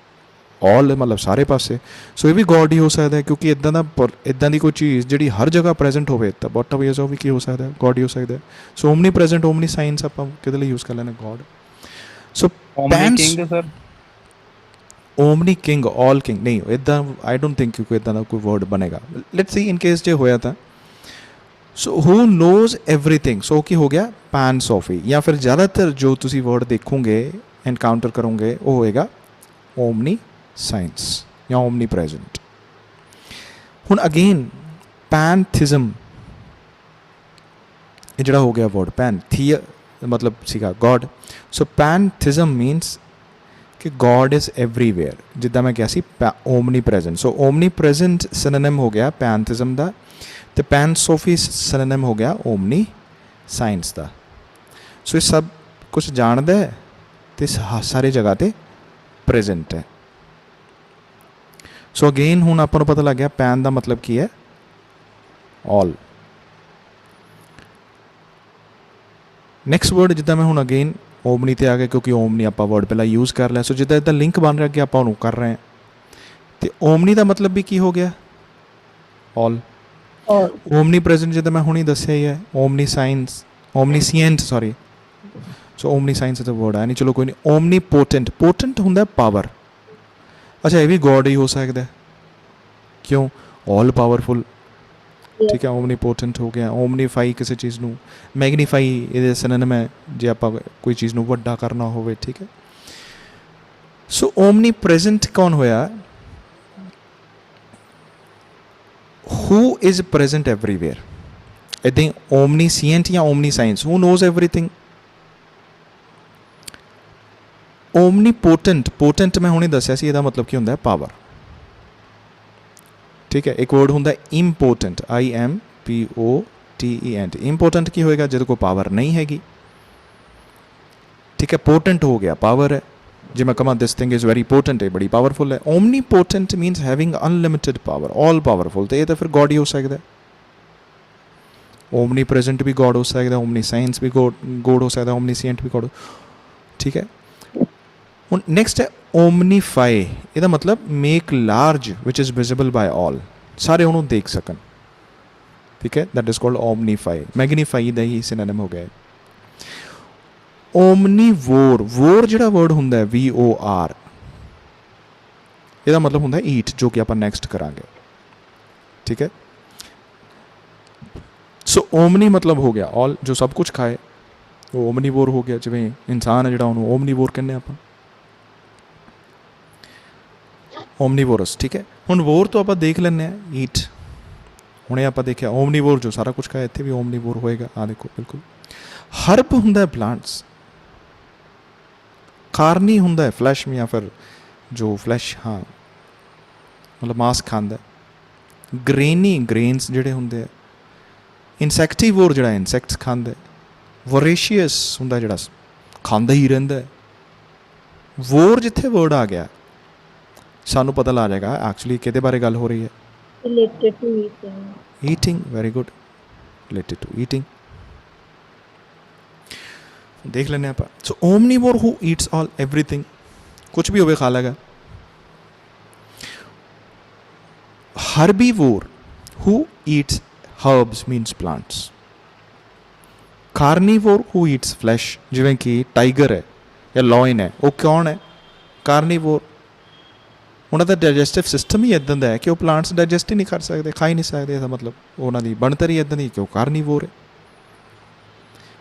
ਆਲ ਮਤਲਬ ਸਾਰੇ ਪਾਸੇ। ਸੋ ਇਹ ਵੀ ਗੋਡ ਹੀ ਹੋ ਸਕਦਾ, ਕਿਉਂਕਿ ਇੱਦਾਂ ਦੀ ਕੋਈ ਚੀਜ਼ ਜਿਹੜੀ ਹਰ ਜਗ੍ਹਾ ਪ੍ਰੈਜ਼ੈਂਟ ਹੋਵੇ ਤਾਂ ਬਟ ਵੇਜ਼ ਉਹ ਵੀ ਕੀ ਹੋ ਸਕਦਾ, ਗੋਡ ਹੀ ਹੋ ਸਕਦਾ। So omnipresent omniscience ਆਪਾਂ ਕਿਹਦੇ ਲਈ ਯੂਜ਼ ਕਰ ਲੈਣਾ, God. So omni king sir, omni king, all king ਨਹੀਂ, ਇੱਦਾਂ ਆਈ ਡੋਂਟ ਥਿੰਕ ਕਿ ਇੱਦਾਂ ਦਾ ਕੋਈ ਵਰਡ ਬਣੇਗਾ। ਲੈਟਸ ਸੀ ਇਨ ਕੇਸ ਜੇ ਹੋਇਆ ਤਾਂ। ਸੋ ਹੂ ਨੋਜ਼ ਐਵਰੀਥਿੰਗ, ਸੋ ਕੀ ਹੋ ਗਿਆ, ਪੈਨ ਸੋਫੀ। ਜਾਂ ਫਿਰ ਜ਼ਿਆਦਾਤਰ ਜੋ ਤੁਸੀਂ ਵਰਡ ਦੇਖੋਗੇ, ਐਨਕਾਊਂਟਰ ਕਰੋਗੇ, ਉਹ ਹੋਏਗਾ ਓਮਨੀ ਸਾਇੰਸ ਜਾਂ ਓਮਨੀ ਪ੍ਰੈਜ਼ੈਂਟ। ਹੁਣ ਅਗੇਨ ਪੈਨਥਿਜ਼ਮ, ਇਹ ਜਿਹੜਾ ਹੋ ਗਿਆ ਵਰਡ ਪੈਨ, ਮਤਲਬ ਸੀਗਾ ਗੋਡ। ਸੋ ਪੈਨਥਿਜ਼ਮ ਮੀਨਸ ਕਿ ਗੋਡ ਇਜ਼ ਐਵਰੀਵੇਅਰ। ਜਿੱਦਾਂ ਮੈਂ ਕਿਹਾ ਸੀ ਓਮਨੀ ਪ੍ਰੈਜ਼ੈਂਟ, ਸੋ ਓਮਨੀ ਪ੍ਰੈਜ਼ੈਂਟ ਸਿਨੋਨਿਮ ਹੋ ਗਿਆ ਪੈਨਥਿਜ਼ਮ ਦਾ, ਅਤੇ ਪੈਨ ਸੋਫੀ ਸਿਨੋਨਿਮ ਹੋ ਗਿਆ ਓਮਨੀ ਸਾਇੰਸ ਦਾ। ਸੋ ਇਹ ਸਭ ਕੁਛ ਜਾਣਦਾ ਹੈ ਅਤੇ ਸਾਰੀ ਜਗ੍ਹਾ 'ਤੇ ਪ੍ਰੈਜ਼ੈਂਟ ਹੈ। ਸੋ ਅਗੇਨ ਹੁਣ ਆਪਾਂ ਨੂੰ ਪਤਾ ਲੱਗ ਗਿਆ ਪੈਨ ਦਾ ਮਤਲਬ ਕੀ ਹੈ, ਆਲ। ਨੈਕਸਟ ਵਰਡ ਜਿੱਦਾਂ ਮੈਂ ਹੁਣ ਅਗੇਨ ਓਮਨੀ 'ਤੇ ਆ ਗਿਆ, ਕਿਉਂਕਿ ਓਮਨੀ ਆਪਾਂ ਵਰਡ ਪਹਿਲਾਂ ਯੂਜ਼ ਕਰ ਲਿਆ। ਸੋ ਜਿੱਦਾਂ ਇੱਦਾਂ ਲਿੰਕ ਬਣ ਰਿਹਾ ਕਿ ਆਪਾਂ ਉਹਨੂੰ ਕਰ ਰਹੇ ਹਾਂ, ਅਤੇ ਓਮਨੀ ਦਾ ਮਤਲਬ ਵੀ ਕੀ ਹੋ ਗਿਆ, ਆਲ। ਓਮਨੀ ਪ੍ਰੈਜ਼ੈਂਟ ਜਿੱਦਾਂ ਮੈਂ ਹੁਣੀ ਦੱਸਿਆ ਹੀ ਹੈ, ਓਮਨੀ ਸਾਇੰਸ, ਓਮਨੀਸੀਐਂਟ ਸੌਰੀ। ਸੋ ਓਮਨੀ ਸਾਇੰਸ ਦਾ ਵਰਡ ਹੈ ਨਹੀਂ, ਚਲੋ ਕੋਈ ਨਹੀਂ। ਓਮਨੀ ਪੋਟੈਂਟ, ਪੋਟੈਂਟ ਹੁੰਦਾ ਪਾਵਰ। ਅੱਛਾ, ਇਹ ਵੀ ਗੋਡ ਹੀ ਹੋ ਸਕਦਾ, ਕਿਉਂ, ਆਲ ਪਾਵਰਫੁਲ। ਠੀਕ ਹੈ, ਓਮਨੀ ਪੋਟੈਂਟ ਹੋ ਗਿਆ। ਓਮਨੀਫਾਈ ਕਿਸੇ ਚੀਜ਼ ਨੂੰ, ਮੈਗਨੀਫਾਈ ਇਹਦੇ ਸਿਨੋਨਿਮ ਹੈ ਜੇ ਆਪਾਂ ਕੋਈ ਚੀਜ਼ ਨੂੰ ਵੱਡਾ ਕਰਨਾ ਹੋਵੇ। ਠੀਕ ਹੈ, ਸੋ ਓਮਨੀ ਪ੍ਰੈਜ਼ੈਂਟ ਕੌਣ ਹੋਇਆ, who is present everywhere। ਇੱਦਾਂ ਹੀ omniscient ਜਾਂ omniscience, who knows everything। omnipotent, potent ਮੈਂ ਹੁਣੇ ਦੱਸਿਆ ਸੀ ਇਹਦਾ ਮਤਲਬ ਕੀ ਹੁੰਦਾ, ਪਾਵਰ। ਠੀਕ ਹੈ, ਇੱਕ ਵਰਡ ਹੁੰਦਾ impotent, IMPOTENT। ਇੰਪੋਰਟੈਂਟ ਕੀ ਹੋਏਗਾ, ਜਿਹਦੇ ਕੋਲ ਪਾਵਰ ਨਹੀਂ ਹੈਗੀ। ਠੀਕ ਹੈ, ਪੋਟੈਂਟ ਹੋ ਗਿਆ, ਪਾਵਰ ਹੈ। ਜੇ ਮੈਂ ਕਹਾਂ this thing is very potent, ਇਹ ਬੜੀ ਪਾਵਰਫੁਲ ਹੈ। Omnipotent means having unlimited power, all powerful, ਅਤੇ ਇਹ ਤਾਂ ਫਿਰ ਗੋਡ ਹੀ ਹੋ ਸਕਦਾ। ਓਮਨੀ ਪ੍ਰੈਜ਼ੈਂਟ ਵੀ ਗੋਡ ਹੋ ਸਕਦਾ, ਓਮਨੀ ਸਾਇੰਸ ਵੀ ਗੋਡ ਹੋ ਸਕਦਾ, ਓਮਨੀਸੀਐਂਟ ਵੀ ਗੋਡ। ਠੀਕ ਹੈ, ਹੁਣ ਨੈਕਸਟ ਹੈ ਓਮਨੀਫਾਈ। ਇਹਦਾ ਮਤਲਬ make large which is visible by all, ਸਾਰੇ ਉਹਨੂੰ ਦੇਖ ਸਕਣ। ਠੀਕ ਹੈ, that is called omnify. Magnify ਦਾ ਹੀ ਸਿਨੋਨਿਮ ਹੋ ਗਿਆ। ਓਮਨੀਵੋਰ, ਵੋਰ ਜਿਹੜਾ ਵਰਡ ਹੁੰਦਾ ਹੈ VOR, ਇਹਦਾ ਮਤਲਬ ਹੁੰਦਾ ਈਟ, ਜੋ ਕਿ ਆਪਾਂ ਨੈਕਸਟ ਕਰਾਂਗੇ। ਠੀਕ ਹੈ, ਸੋ ਓਮਨੀ ਮਤਲਬ ਹੋ ਗਿਆ ਆਲ, ਜੋ ਸਭ ਕੁਛ ਖਾਏ, ਉਹ ਓਮਨੀਵੋਰ ਹੋ ਗਿਆ। ਜਿਵੇਂ ਇਨਸਾਨ ਹੈ ਜਿਹੜਾ, ਉਹਨੂੰ ਓਮਨੀਵੋਰ ਕਹਿੰਦੇ ਆਪਾਂ, ਓਮਨੀਵੋਰਸ। ਠੀਕ ਹੈ, ਹੁਣ ਵੋਰ ਤੋਂ ਆਪਾਂ ਦੇਖ ਲੈਂਦੇ ਹਾਂ ਈਟ। ਹੁਣੇ ਆਪਾਂ ਦੇਖਿਆ ਓਮਨੀਵੋਰ ਜੋ ਸਾਰਾ ਕੁਛ ਖਾਏ, ਇੱਥੇ ਵੀ ਓਮਨੀਵੋਰ ਹੋਏਗਾ। ਆਹ ਦੇਖੋ, ਬਿਲਕੁਲ। ਹਰਬ ਹੁੰਦਾ ਪਲਾਂਟਸ, ਕਾਰਨੀ ਹੁੰਦਾ ਹੈ ਫਲੈਸ਼, ਜਾਂ ਫਿਰ ਜੋ ਫਲੈਸ਼, ਹਾਂ ਮਤਲਬ ਮਾਸ ਖਾਂਦਾ। ਗ੍ਰੇਨੀ, ਗ੍ਰੇਨਸ ਜਿਹੜੇ ਹੁੰਦੇ ਆ। ਇਨਸੈਕਟੀਵੋਰ ਜਿਹੜਾ ਇਨਸੈਕਟਸ ਖਾਂਦਾ। ਵੋਰੇਸ਼ੀਅਸ ਹੁੰਦਾ ਜਿਹੜਾ ਖਾਂਦਾ ਹੀ ਰਹਿੰਦਾ ਹੈ। ਵੋਰ ਜਿੱਥੇ ਵਰਡ ਆ ਗਿਆ, ਸਾਨੂੰ ਪਤਾ ਲੱਗ ਜਾਏਗਾ ਐਕਚੁਅਲੀ ਕਿਹਦੇ ਬਾਰੇ ਗੱਲ ਹੋ ਰਹੀ ਹੈ। related to eating. Eating, very good, related to eating. ਦੇਖ ਲੈਂਦੇ ਆਪਾਂ। ਸੋ ਓਮਨੀਵੋਰ ਹੂ ਈਟਸ ਆਲ ਐਵਰੀਥਿੰਗ, ਕੁਛ ਵੀ ਹੋਵੇ ਖਾ ਲੇਗਾ। ਹਰਬੀਵੋਰ who eats herbs means plants. Carnivore who eats flesh, ਜਿਵੇਂ ਕਿ ਟਾਈਗਰ ਹੈ ਜਾਂ ਲਾਇਨ ਹੈ, ਉਹ ਕੌਣ ਹੈ? ਕਾਰਨੀਵੋਰ। ਉਹਨਾਂ ਦਾ ਡਾਈਜੈਸਟਿਵ ਸਿਸਟਮ ਹੀ ਇੱਦਾਂ ਦਾ ਹੈ ਕਿ ਉਹ ਪਲਾਂਟਸ ਡਾਈਜੈਸਟ ਹੀ ਨਹੀਂ ਕਰ ਸਕਦੇ, ਖਾ ਹੀ ਨਹੀਂ ਸਕਦੇ। ਇਹਦਾ ਮਤਲਬ ਉਹਨਾਂ ਦੀ ਬਣਤਰ ਹੀ ਇੱਦਾਂ ਦੀ ਕਿ ਉਹ ਕਾਰਨੀਵੋਰ ਹੈ।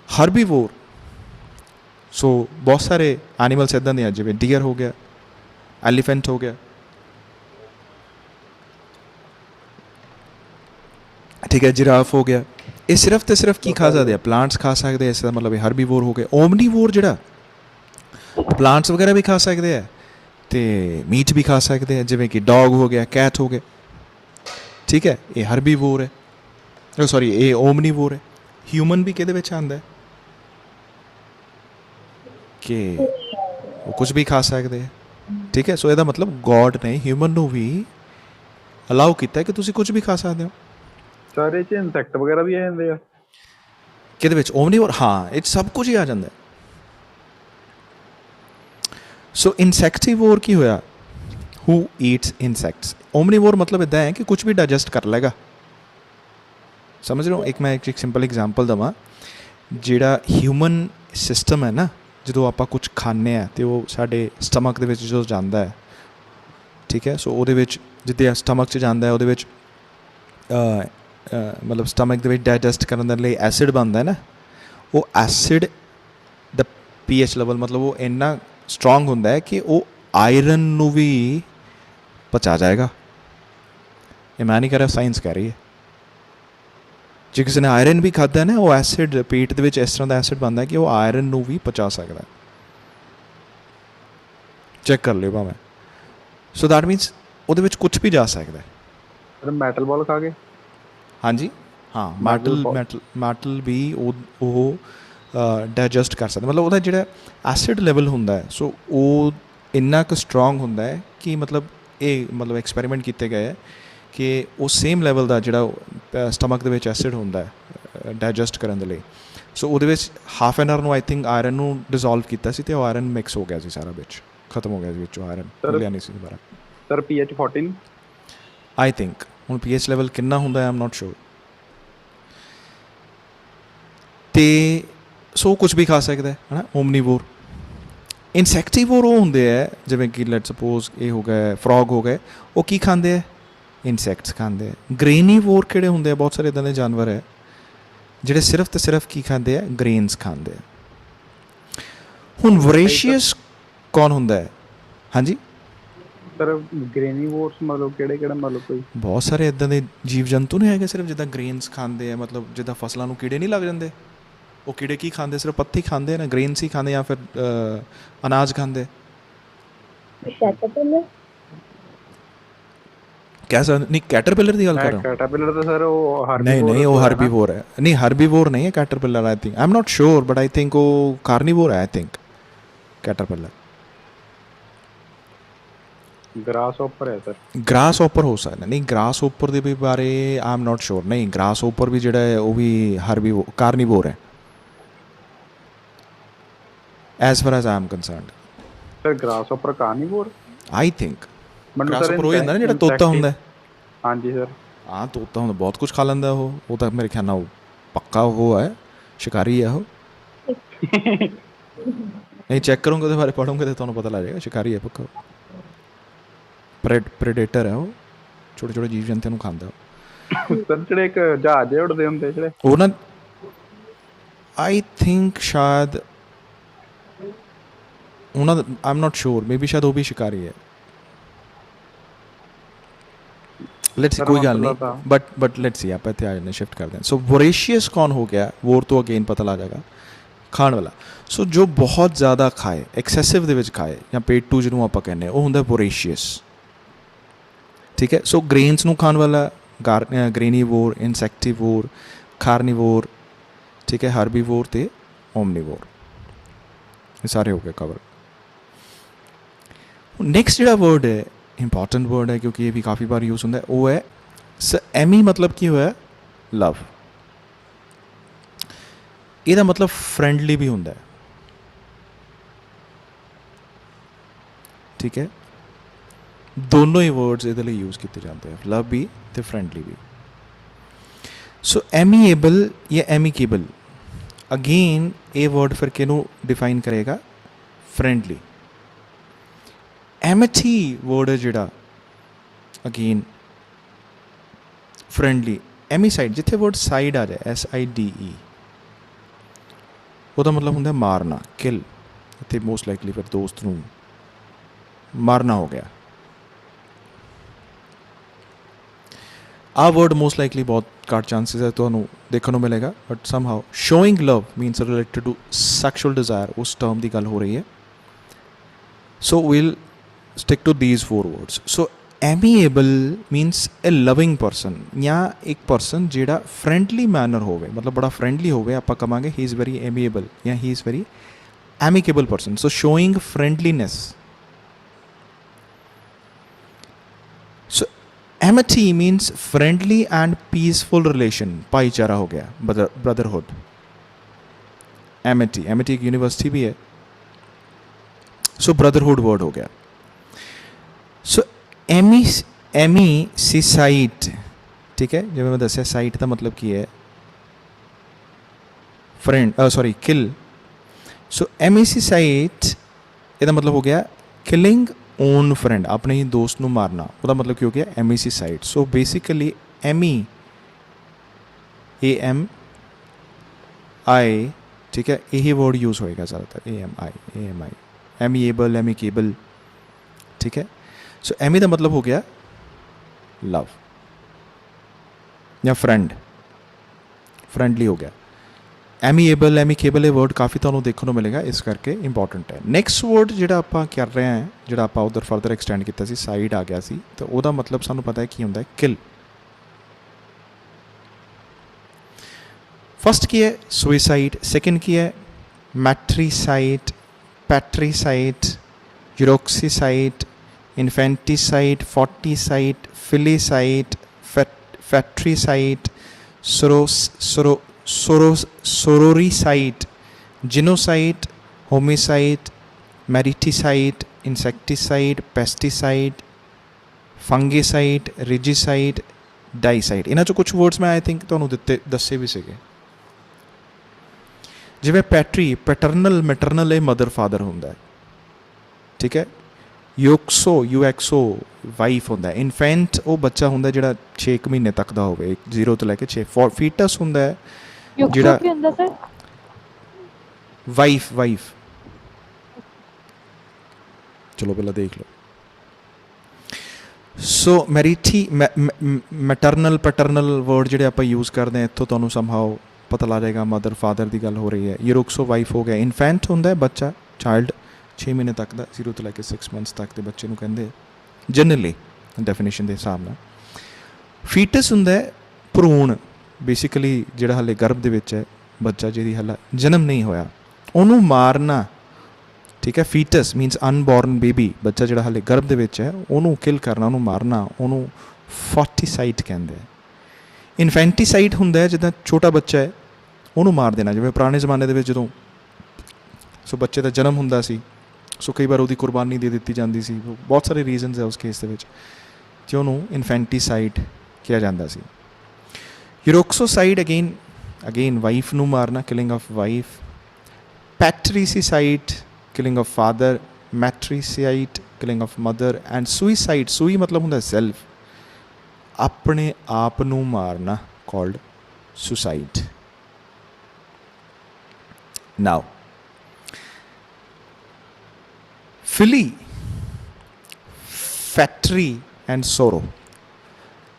ਹਰਬੀਵੋਰ, ਸੋ ਬਹੁਤ ਸਾਰੇ ਐਨੀਮਲਸ ਇੱਦਾਂ ਦੇ ਆ ਜਿਵੇਂ ਡੀਅਰ ਹੋ ਗਿਆ, ਐਲੀਫੈਂਟ ਹੋ ਗਿਆ, ਠੀਕ ਹੈ, ਜਿਰਾਫ ਹੋ ਗਿਆ। ਇਹ ਸਿਰਫ ਤੇ ਸਿਰਫ ਕੀ ਖਾ ਸਕਦੇ ਆ? ਪਲਾਂਟਸ ਖਾ ਸਕਦੇ ਆ। ਇਸ ਦਾ ਮਤਲਬ ਇਹ ਹਰਬੀਵੋਰ ਹੋ ਗਏ। ਓਮਨੀਵੋਰ ਜਿਹੜਾ ਪਲਾਂਟਸ ਵਗੈਰਾ ਵੀ ਖਾ ਸਕਦੇ ਆ ਅਤੇ ਮੀਟ ਵੀ ਖਾ ਸਕਦੇ ਆ, ਜਿਵੇਂ ਕਿ ਡੌਗ ਹੋ ਗਿਆ, ਕੈਟ ਹੋ ਗਿਆ, ਠੀਕ ਹੈ, ਇਹ ਹਰਬੀਵੋਰ ਹੈ। ਸੌਰੀ, ਇਹ ਓਮਨੀਵੋਰ ਹੈ। ਹਿਊਮਨ ਵੀ ਕਿਹਦੇ ਵਿੱਚ ਆਉਂਦਾ ਕਿ ਉਹ ਕੁਝ ਵੀ ਖਾ ਸਕਦੇ ਆ, ਠੀਕ ਹੈ। ਸੋ ਇਹਦਾ ਮਤਲਬ ਗੋਡ ਨੇ ਹਿਊਮਨ ਨੂੰ ਵੀ ਅਲਾਓ ਕੀਤਾ ਕਿ ਤੁਸੀਂ ਕੁਝ ਵੀ ਖਾ ਸਕਦੇ ਹੋ। ਸਾਰੇ 'ਚ ਇਨਸੈਕਟ ਵਗੈਰਾ ਵੀ ਆ ਜਾਂਦੇ ਆ ਕਿਹਦੇ ਵਿੱਚ? ਓਮਨੀਵੋਰ, ਹਾਂ, ਇਹ 'ਚ ਸਭ ਕੁਝ ਹੀ ਆ ਜਾਂਦਾ। ਸੋ ਇਨਸੈਕਟੀਵੋਰ ਕੀ ਹੋਇਆ? ਹੂ ਈਟਸ ਇਨਸੈਕਟਸ। ਓਮਨੀਵੋਰ ਮਤਲਬ ਇੱਦਾਂ ਹੈ ਕਿ ਕੁਝ ਵੀ ਡਾਈਜੈਸਟ ਕਰ ਲਏਗਾ, ਸਮਝ ਰਹੇ ਹੋ? ਮੈਂ ਇੱਕ ਸਿੰਪਲ ਐਗਜ਼ਾਮਪਲ ਦੇਵਾਂ। ਜਿਹੜਾ ਹਿਊਮਨ ਸਿਸਟਮ ਹੈ ਨਾ, ਜਦੋਂ ਆਪਾਂ ਕੁਝ ਖਾਂਦੇ ਹਾਂ ਅਤੇ ਉਹ ਸਾਡੇ ਸਟਮਕ ਦੇ ਵਿੱਚ ਜਦੋਂ ਜਾਂਦਾ ਹੈ, ਠੀਕ ਹੈ, ਸੋ ਉਹਦੇ ਵਿੱਚ ਜਿੱਦਾਂ ਸਟਮਕ 'ਚ ਜਾਂਦਾ ਹੈ, ਉਹਦੇ ਵਿੱਚ ਮਤਲਬ ਸਟਮਕ ਦੇ ਵਿੱਚ ਡਾਈਜੈਸਟ ਕਰਨ ਦੇ ਲਈ ਐਸਿਡ ਬਣਦਾ ਹੈ ਨਾ, ਉਹ ਐਸਿਡ ਦਾ pH ਲੈਵਲ ਮਤਲਬ ਉਹ ਇੰਨਾ ਸਟਰੋਂਗ ਹੁੰਦਾ ਹੈ ਕਿ ਉਹ ਆਇਰਨ ਨੂੰ ਵੀ ਪਚਾ ਜਾਏਗਾ। ਇਹ ਮੈਂ ਨਹੀਂ ਕਹਿ ਰਿਹਾ, ਸਾਇੰਸ ਕਹਿ ਰਹੀ ਹੈ। ਜੇ ਕਿਸੇ ਨੇ ਆਇਰਨ ਵੀ ਖਾਧਾ ਨਾ, ਉਹ ਐਸਿਡ ਪੇਟ ਦੇ ਵਿੱਚ ਇਸ ਤਰ੍ਹਾਂ ਦਾ ਐਸਿਡ ਬਣਦਾ ਕਿ ਉਹ ਆਇਰਨ ਨੂੰ ਵੀ ਪਚਾ ਸਕਦਾ। ਚੈੱਕ ਕਰ ਲਿਓ ਭਾਵੇਂ। ਸੋ ਦੈਟ ਮੀਨਸ ਉਹਦੇ ਵਿੱਚ ਕੁਛ ਵੀ ਜਾ ਸਕਦਾ। ਮੈਟਲ ਬਾਲ ਖਾ ਕੇ, ਹਾਂਜੀ, ਹਾਂ, ਮੈਟਲ ਵੀ ਉਹ ਡਾਈਜੈਸਟ ਕਰ ਸਕਦਾ। ਮਤਲਬ ਉਹਦਾ ਜਿਹੜਾ ਐਸਿਡ ਲੈਵਲ ਹੁੰਦਾ ਹੈ, ਸੋ ਉਹ ਇੰਨਾ ਕੁ ਸਟਰੋਂਗ ਹੁੰਦਾ ਹੈ ਕਿ ਮਤਲਬ ਇਹ ਮਤਲਬ ਐਕਸਪੈਰੀਮੈਂਟ ਕੀਤੇ ਗਏ ਹੈ ਕਿ ਉਹ ਸੇਮ ਲੈਵਲ ਦਾ ਜਿਹੜਾ ਸਟਮਕ ਦੇ ਵਿੱਚ ਐਸਿਡ ਹੁੰਦਾ ਹੈ ਡਾਈਜੈਸਟ ਕਰਨ ਦੇ ਲਈ, ਸੋ ਉਹਦੇ ਵਿੱਚ ਹਾਫ ਐਨ ਆਵਰ ਨੂੰ ਆਈ ਥਿੰਕ ਆਇਰਨ ਨੂੰ ਡਿਜ਼ੋਲਵ ਕੀਤਾ ਸੀ ਅਤੇ ਉਹ ਆਇਰਨ ਮਿਕਸ ਹੋ ਗਿਆ ਸੀ, ਸਾਰਾ ਵਿੱਚ ਖਤਮ ਹੋ ਗਿਆ ਸੀ, ਵਿੱਚੋਂ ਆਇਰਨ ਮਿਲਿਆ ਨਹੀਂ ਸੀ ਦੁਬਾਰਾ। Sir pH 14 I think. ਹੁਣ pH ਲੈਵਲ ਕਿੰਨਾ ਹੁੰਦਾ ਹੈ ਆਈ ਐਮ ਨੋਟ ਸ਼ੋਰ। ਅਤੇ ਸੋ ਕੁਛ ਵੀ ਖਾ ਸਕਦਾ ਹੈ ਨਾ ਓਮਨੀਵੋਰ। ਇਨਸੈਕਟੀਵੋਰ ਉਹ ਹੁੰਦੇ ਹੈ ਜਿਵੇਂ ਕਿ ਲੈਟ ਸਪੋਜ਼ ਇਹ ਹੋ ਗਏ ਫਰੋਗ ਹੋ ਗਏ, ਉਹ ਕੀ ਖਾਂਦੇ ਹੈ? ਇਨਸੈਕਟਸ ਖਾਂਦੇ ਹੈ। ਗ੍ਰੇਨੀਵੋਰ ਕਿਹੜੇ ਹੁੰਦੇ ਆ? ਬਹੁਤ ਸਾਰੇ ਇੱਦਾਂ ਦੇ ਜਾਨਵਰ ਹੈ ਜਿਹੜੇ ਸਿਰਫ ਅਤੇ ਸਿਰਫ ਕੀ ਖਾਂਦੇ ਆ? ਗ੍ਰੇਨਸ ਖਾਂਦੇ ਆ। ਹੁਣ ਵੋਰੇਸ਼ੀਅਸ ਕੌਣ ਹੁੰਦਾ ਹੈ? ਹਾਂਜੀ ਸਰ, ਗ੍ਰੇਨੀਵੋਰਸ ਮਤਲਬ ਕਿਹੜੇ ਮਤਲਬ ਕੋਈ ਬਹੁਤ ਸਾਰੇ ਇੱਦਾਂ ਦੇ ਜੀਵ ਜੰਤੂ ਨਹੀਂ ਹੈਗੇ ਸਿਰਫ ਜਿੱਦਾਂ ਗ੍ਰੇਨਸ ਖਾਂਦੇ ਆ। ਮਤਲਬ ਜਿੱਦਾਂ ਫਸਲਾਂ ਨੂੰ ਕੀੜੇ ਨਹੀਂ ਲੱਗ ਜਾਂਦੇ, ਉਹ ਕੀੜੇ ਕੀ ਖਾਂਦੇ? ਸਿਰਫ ਪੱਤੇ ਹੀ ਖਾਂਦੇ ਨਾ, ਗ੍ਰੇਨਸ ਹੀ ਖਾਂਦੇ ਜਾਂ ਫਿਰ ਅਨਾਜ ਖਾਂਦੇ। Caterpillar. ਕਹਿ ਸਕਦੇ ਨਹੀਂ, ਕੈਟਰਪਿਲਰ ਦੀ ਗੱਲ ਕਰ ਰਿਹਾ। ਕੈਟਰਪਿਲਰ ਤਾਂ ਸਰ ਉਹ ਨਹੀਂ, ਉਹ ਹਰਬੀਵੋਰ ਹੈ। ਨਹੀਂ, ਹਰਬੀਵੋਰ ਨਹੀਂ ਹੈ caterpillar. I think, I am not sure, but I think ਉਹ ਕਾਰਨੀਵੋਰ ਹੈ I think caterpillar. Grass hopper ਹੈ ਸਰ। ਗ੍ਰਾਸ ਹੋਪਰ ਹੋ ਸਕਦਾ। ਨਹੀਂ, ਗ੍ਰਾਸ ਹੋਪਰ ਦੇ ਵੀ ਬਾਰੇ ਆਈ ਐਮ ਨੋਟ ਸ਼ੋਰ। ਨਹੀਂ, ਗ੍ਰਾਸ ਹੋਪਰ ਵੀ ਜਿਹੜਾ ਹੈ ਉਹ ਵੀ ਕਾਰਨੀਵੋਰ ਹੈ as far as I am concerned. Sir grasshopper carnivore I think. ਮੈਨੂੰ ਗ੍ਰਾਸ ਹੋਪਰ ਉਹ ਹੁੰਦਾ ਨਾ ਜਿਹੜਾ ਤੋਤਾ ਹੁੰਦਾ। ਹਾਂਜੀ ਸਰ, ਹਾਂ, ਤੋਤਾ ਹੁੰਦਾ, ਬਹੁਤ ਕੁਛ ਖਾ ਲੈਂਦਾ ਉਹ ਤਾਂ ਮੇਰੇ ਖਿਆਲ ਨਾਲ ਉਹ ਪੱਕਾ ਉਹ ਹੈ, ਸ਼ਿਕਾਰੀ ਹੈ ਉਹ। ਨਹੀਂ, ਚੈੱਕ ਕਰੋਗੇ ਉਹਦੇ ਬਾਰੇ, ਪੜ੍ਹੋਗੇ ਤਾਂ ਤੁਹਾਨੂੰ ਪਤਾ ਲੱਗ ਜਾਏਗਾ, ਸ਼ਿਕਾਰੀ ਹੈ ਪੱਕਾ। ਪ੍ਰੈਡੇਟਰ ਹੈ ਉਹ, ਛੋਟੇ ਛੋਟੇ ਜੀਵ ਜੰਤੂਆਂ ਨੂੰ ਖਾਂਦਾ ਸਰ। ਜਿਹੜੇ ਇੱਕ ਜਹਾਜ਼ ਜਿਹੇ ਉੱਡਦੇ ਹੁੰਦੇ ਜਿਹੜੇ, ਉਹ ਨਾ ਆਈ ਥਿੰਕ ਸ਼ਾਇਦ ਉਹਨਾਂ ਦਾ, I am not sure, maybe ਸ਼ਾਇਦ ਉਹ ਵੀ ਸ਼ਿਕਾਰੀ ਹੈ। ਲੈਟਸ ਸੀ, ਕੋਈ ਗੱਲ ਨਹੀਂ, ਬਟ ਲੈਟਸ ਸੀ, ਆਪਾਂ ਇੱਥੇ ਆ ਜਾਂਦੇ, ਸ਼ਿਫਟ ਕਰਦੇ ਹਾਂ। ਸੋ ਵੋਰੇਸ਼ੀਅਸ ਕੌਣ ਹੋ ਗਿਆ? ਵੋਰ ਤੋਂ ਅਗੇਨ ਪਤਾ ਲੱਗ ਜਾਏਗਾ, ਖਾਣ ਵਾਲਾ। ਸੋ ਜੋ ਬਹੁਤ ਜ਼ਿਆਦਾ ਖਾਏ, ਐਕਸੈਸਿਵ ਦੇ ਵਿੱਚ ਖਾਏ, ਜਾਂ ਪੇਟੂ ਜਿਹਨੂੰ ਆਪਾਂ ਕਹਿੰਦੇ ਹਾਂ, ਉਹ ਹੁੰਦਾ ਵੋਰੇਸ਼ੀਅਸ, ਠੀਕ ਹੈ। ਸੋ ਗ੍ਰੇਨਸ ਨੂੰ ਖਾਣ ਵਾਲਾ ਗ੍ਰੇਨੀਵੋਰ, ਇਨਸੈਕਟੀਵੋਰ, ਕਾਰਨੀਵੋਰ, ਠੀਕ ਹੈ, ਹਰਬੀਵੋਰ ਅਤੇ ਓਮਨੀਵੋਰ, ਇਹ ਸਾਰੇ ਹੋ ਗਏ ਕਵਰ। ਨੈਕਸਟ ਜਿਹੜਾ ਵਰਡ ਹੈ इंपॉर्टेंट वर्ड है क्योंकि ये भी काफ़ी बार यूज़ होता है, वो है एमी। मतलब की होया लव, ਇਹਦਾ मतलब फ्रेंडली भी ਹੁੰਦਾ है, ठीक है। दोनों ही वर्ड्स ਇਹਦੇ ਲਈ यूज़ किए जाते हैं, लव भी तो फ्रेंडली भी। सो एमीएबल या एमिकेबल, अगेन ये वर्ड फिर किनू डिफाइन करेगा, फ्रेंडली। एमिटी वर्ड है जिहड़ा अगेन फ्रेंडली। एमीसाइड, जिथे वर्ड साइड आ जाए SIDE, ਉਹਦਾ मतलब ਹੁੰਦਾ मारना, किल। इतने मोस्ट लाइकली फिर दोस्त नूं मारना हो गया। आ वर्ड मोस्ट लाइकली बहुत घट चांसिस है तो देखने को मिलेगा, but somehow showing love means related to sexual desire, उस टर्म की गल हो रही है। So will stick to these 4 words. So amiable means a loving person, या एक परसन जिहड़ा फ्रेंडली मैनर होवे, मतलब बड़ा फ्रेंडली होवे, आपां कहांगे ही इज़ वेरी एमीएबल या he is very amicable person. So showing friendliness. So amity means friendly and peaceful relation, भाईचारा हो गया, ब्रदरहुड। एमिटी, एमिटी एक यूनिवर्सिटी भी है, सो ब्रदरहुड वर्ड हो गया। सो एमीसीसाइट, ठीक है, जिवें मैं दस्सिया साइट का मतलब की है फ्रेंड, सॉरी किल। सो एमीसीसाइट ਇਹਦਾ मतलब हो गया किलिंग ओन फ्रेंड, अपने ही दोस्त ਨੂੰ मारना, ਉਹਦਾ मतलब ਕੀ हो गया एमीसीसाइट। सो बेसिकली एमी AMI, ठीक है, यही वर्ड यूज़ होएगा ज़्यादातर, AMI एमीएबल, एमिकेबल, ठीक है। सो एमी का मतलब हो गया लव या फ्रेंड, फ्रेंडली हो गया। एमीएबल, एमिकेबल ये वर्ड काफ़ी तुहानू देखने को मिलेगा, इस करके इंपॉर्टेंट है। नैक्सट वर्ड जिहड़ा आपां कर रहे हैं, जिहड़ा आपां उधर फर्दर एक्सटेंड किया सी, साइड आ गया सी, तो वह मतलब सानू पता है की होंदा है, किल। फर्स्ट की है सुइसाइड, सैकेंड की है मैट्रीसाइड, पैट्रीसाइड, यूरोक्सीसाइड, infanticide, forticide, filicide, fratricide, sororicide, genocide, homicide, mariticide, insecticide, pesticide, fungicide, regicide, deicide. इन्हां चों कुछ वर्ड्स मैं आई थिंक तुहानू दस्से भी सीगे, जिवें पैट्री, पैटरनल, मैटरनल, मदर फादर होंदा है, ठीक है। UXO वाइफ होंदा है। इन्फेंट वो बच्चा होंदा है जिहड़ा 6 महीने तक दा होवे, 0 तो लैके 6। फीटस होंदा है जिहड़ा ਕੀ ਹੁੰਦਾ ਸਰ? वाइफ। चलो पहला देख लो। सो मैटरनल पैटरनल वर्ड जिहड़े आपां यूज़ करते हैं, इत्थों तुहानू समहाउ पता लग जाएगा मदर फादर की गल हो रही है। यूरोक्सो वाइफ हो गया। इन्फेंट होंदा है बच्चा, चाइल्ड 6 महीने तक का, 0 तो लैके 6 मंथ्स तक के बच्चे कहते जनरली डेफिनेशन के हिसाब नाल। फीटस होंदा है भ्रूण, बेसिकली जिहड़ा हाले गर्भ दे विच है बच्चा, जिहदी हाले जन्म नहीं होया, उहनूं मारना, ठीक है। फीटस मीनस अनबॉर्न बेबी, बच्चा जिहड़ा हाले गर्भ दे विच है उहनूं किल करना, उहनूं मारना, उहनूं फोर्टिसाइड कहंदे हैं। इन्फेंटिसाइड होंदा है जिद्दां छोटा बच्चा है उहनूं मार देना, जिवें पुराने जमाने दे विच जदों सो बच्चे का जन्म हुंदा सी, सो कई बार उसकी कुर्बानी दे दी जाती सी, बहुत सारे रीजनस है उस केस के जो उन्होंने इन्फेंटिसाइड किया जाता सी। यूरोक्सोसाइड अगेन वाइफ नू मारना, killing of wife. Patricide killing of father, matricide killing of mother, and suicide, sui मतलब होंदा सैल्फ, अपने आप नू मारना, called suicide. Now fili, fratri and soro,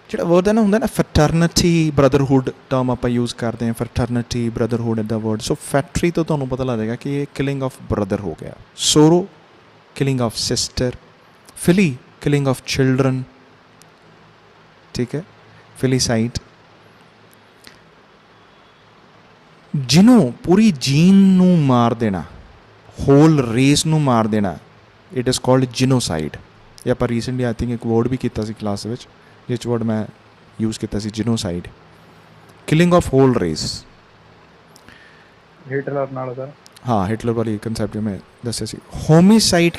जो वर्ड है ना होंगे ना फैटर्निटी ब्रदरहुड टर्म आप यूज़ करते हैं, fraternity brotherhood the word. So fratri तो तुम्हें पता लग जाएगा कि ये किलिंग ऑफ ब्रदर हो गया। Soro killing of sister, fili killing of children, ठीक है, फिलीसाइड। जिन्हों पूरी जीन नू मार देना, होल रेस नू मार देना, इट इज़ कॉल्ड जिनोसाइड। ਇਹ ਆਪਾਂ ਰੀਸੈਂਟਲੀ ਆਈ ਥਿੰਕ ਇੱਕ ਵਰਡ ਵੀ ਕੀਤਾ ਸੀ ਕਲਾਸ ਵਿੱਚ, ਜਿਸ 'ਚ ਵਰਡ ਮੈਂ ਯੂਜ਼ ਕੀਤਾ ਸੀ genocide, killing of whole race. Hitler ਨਾਲ ਸਰ। ਹਾਂ, ਹਿਟਲਰ ਵਾਲੀ ਕਨਸੈਪਟ ਮੈਂ ਦੱਸਿਆ ਸੀ। ਹੋਮੀਸਾਈਡ,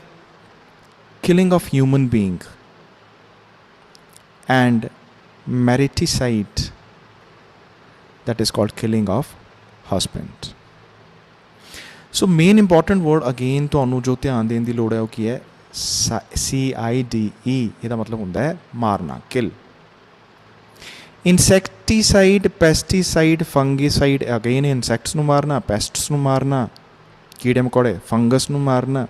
killing of human being, and mariticide, that is called killing of husband. So main important word again ਤੁਹਾਨੂੰ ਜੋ ਧਿਆਨ ਦੇਣ ਦੀ ਲੋੜ ਹੈ ਉਹ ਕੀ ਹੈ? CIDE, ਇਹਦਾ ਮਤਲਬ ਹੁੰਦਾ ਹੈ ਮਾਰਨਾ, kill. Insecticide, pesticide, fungicide, again insects ਨੂੰ ਮਾਰਨਾ, ਪੈਸਟਸ ਨੂੰ ਮਾਰਨਾ, ਕੀੜੇ ਮਕੌੜੇ, ਫੰਗਸ ਨੂੰ ਮਾਰਨਾ।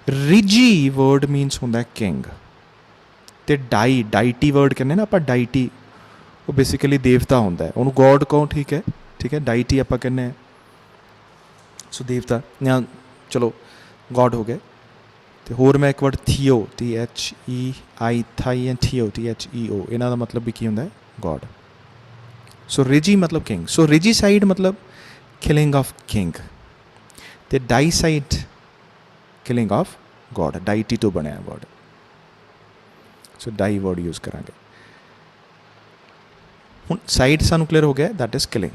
ਰਿਜੀ ਵਰਡ ਮੀਨਸ ਹੁੰਦਾ ਕਿੰਗ। ਅਤੇ ਡਾਈਟੀ ਵਰਡ ਕਹਿੰਦੇ ਨਾ ਆਪਾਂ, ਡਾਈਟੀ ਉਹ ਬੇਸਿਕਲੀ ਦੇਵਤਾ ਹੁੰਦਾ ਹੈ, ਉਹਨੂੰ ਗੋਡ ਕਹੋ, ਠੀਕ ਹੈ, ਠੀਕ ਹੈ। ਡਾਈਟੀ ਆਪਾਂ ਕਹਿੰਦੇ ਹਾਂ ਸੋ ਦੇਵਤਾ, ਜਾਂ ਚਲੋ ਗੋਡ ਹੋ ਗਏ। ਅਤੇ ਹੋਰ ਮੈਂ ਇੱਕ word theo, THEI, thei and theo, THEO, ਇਹਨਾਂ ਦਾ ਮਤਲਬ ਵੀ ਕੀ ਹੁੰਦਾ ਹੈ? ਗੋਡ। ਸੋ ਰਿਜੀ ਮਤਲਬ ਕਿੰਗ। ਸੋ ਰਿਜੀਸਾਈਡ ਮਤਲਬ ਕਿਲਿੰਗ ਆਫ ਕਿੰਗ, ਅਤੇ ਡਾਈਸਾਈਡ ਕਿਲਿੰਗ ਆਫ ਗੋਡ, ਡਾਈਟੀ ਤੋਂ ਬਣਿਆ ਵਰਡ। ਸੋ ਡਾਈ ਵਰਡ ਯੂਜ਼ ਕਰਾਂਗੇ। ਹੁਣ ਸਾਈਡ ਸਾਨੂੰ ਕਲੀਅਰ ਹੋ ਗਿਆ, ਦੈਟ ਇਜ਼ ਕਿਲਿੰਗ।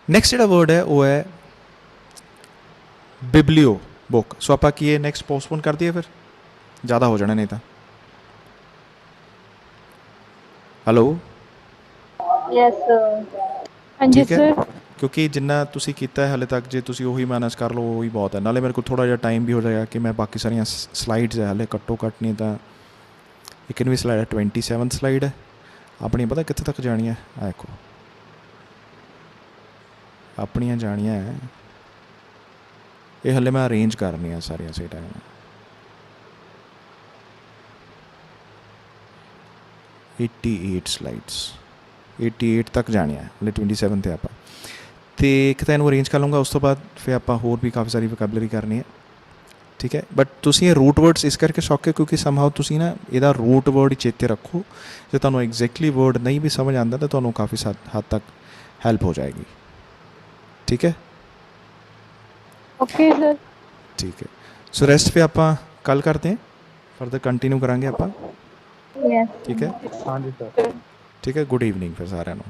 ਨੈਕਸਟ ਜਿਹੜਾ ਵਰਡ ਹੈ ਉਹ ਹੈ ਬਿਬਲੀਓ, ਬੁੱਕ। ਸੋ ਆਪਾਂ ਕੀ ਇਹ ਨੈਕਸਟ ਪੋਸਟਪੋਨ ਕਰ ਦਈਏ, ਫਿਰ ਜ਼ਿਆਦਾ ਹੋ ਜਾਣਾ ਨਹੀਂ ਤਾਂ। Hello, Yes, sir. ਠੀਕ ਹੈ, ਕਿਉਂਕਿ ਜਿੰਨਾ ਤੁਸੀਂ ਕੀਤਾ ਹੈ ਹਾਲੇ ਤੱਕ, ਜੇ ਤੁਸੀਂ ਉਹੀ ਮੈਨੇਜ ਕਰ ਲਓ ਉਹੀ ਬਹੁਤ ਹੈ। ਨਾਲੇ ਮੇਰੇ ਕੋਲ ਥੋੜ੍ਹਾ ਜਿਹਾ ਟਾਈਮ ਵੀ ਹੋ ਜਾਏਗਾ ਕਿ ਮੈਂ ਬਾਕੀ ਸਾਰੀਆਂ ਸਲਾਈਡਸ ਹੈ ਹਾਲੇ ਘੱਟੋ ਘੱਟ ਨਹੀਂ ਤਾਂ 21ਵੀਂ ਸਲਾਈਡ ਹੈ, 27 ਸਲਾਈਡ ਹੈ ਆਪਣੀ, ਪਤਾ ਕਿੱਥੇ ਤੱਕ ਜਾਣੀਆਂ? ਆ ਦੇਖੋ ਆਪਣੀਆਂ ਜਾਣੀਆਂ ਹੈ, ਇਹ ਹਾਲੇ ਮੈਂ ਅਰੇਂਜ ਕਰਨੀਆਂ ਸਾਰੀਆਂ ਸੀਟਾਂ। 88 ਸਲਾਈਡਸ, 88 ਤੱਕ ਜਾਣੀਆਂ, ਹਲੇ 27 'ਤੇ ਆਪਾਂ। ਅਤੇ ਇੱਕ ਤਾਂ ਇਹਨੂੰ ਅਰੇਂਜ ਕਰ ਲਊਂਗਾ, ਉਸ ਤੋਂ ਬਾਅਦ ਫਿਰ ਆਪਾਂ ਹੋਰ ਵੀ ਕਾਫੀ ਸਾਰੀ ਵੋਕੈਬਲਰੀ ਕਰਨੀ ਹੈ, ਠੀਕ ਹੈ। ਬਟ ਤੁਸੀਂ ਇਹ ਰੂਟ ਵਰਡਸ ਇਸ ਕਰਕੇ ਸੌਖੇ ਕਿਉਂਕਿ ਸਮਹਾਓ ਤੁਸੀਂ ਨਾ ਇਹਦਾ ਰੂਟ ਵਰਡ ਹੀ ਚੇਤੇ ਰੱਖੋ। ਜੇ ਤੁਹਾਨੂੰ ਐਗਜ਼ੈਕਟਲੀ ਵਰਡ ਨਹੀਂ ਵੀ ਸਮਝ ਆਉਂਦਾ ਤਾਂ ਤੁਹਾਨੂੰ ਕਾਫੀ ਹੱਦ ਤੱਕ ਹੈਲਪ ਹੋ ਜਾਏਗੀ, ਠੀਕ ਹੈ। Okay, sir. ਠੀਕ ਹੈ। ਸੋ ਰੈਸਟ ਫਿਰ ਆਪਾਂ ਕੱਲ੍ਹ ਕਰਦੇ ਹਾਂ, ਫਰਦਰ ਕੰਟੀਨਿਊ ਕਰਾਂਗੇ ਆਪਾਂ, Yes. ਠੀਕ ਹੈ। ਹਾਂਜੀ ਸਰ। ਠੀਕ ਹੈ, ਗੁੱਡ ਈਵਨਿੰਗ ਫਿਰ ਸਾਰਿਆਂ ਨੂੰ।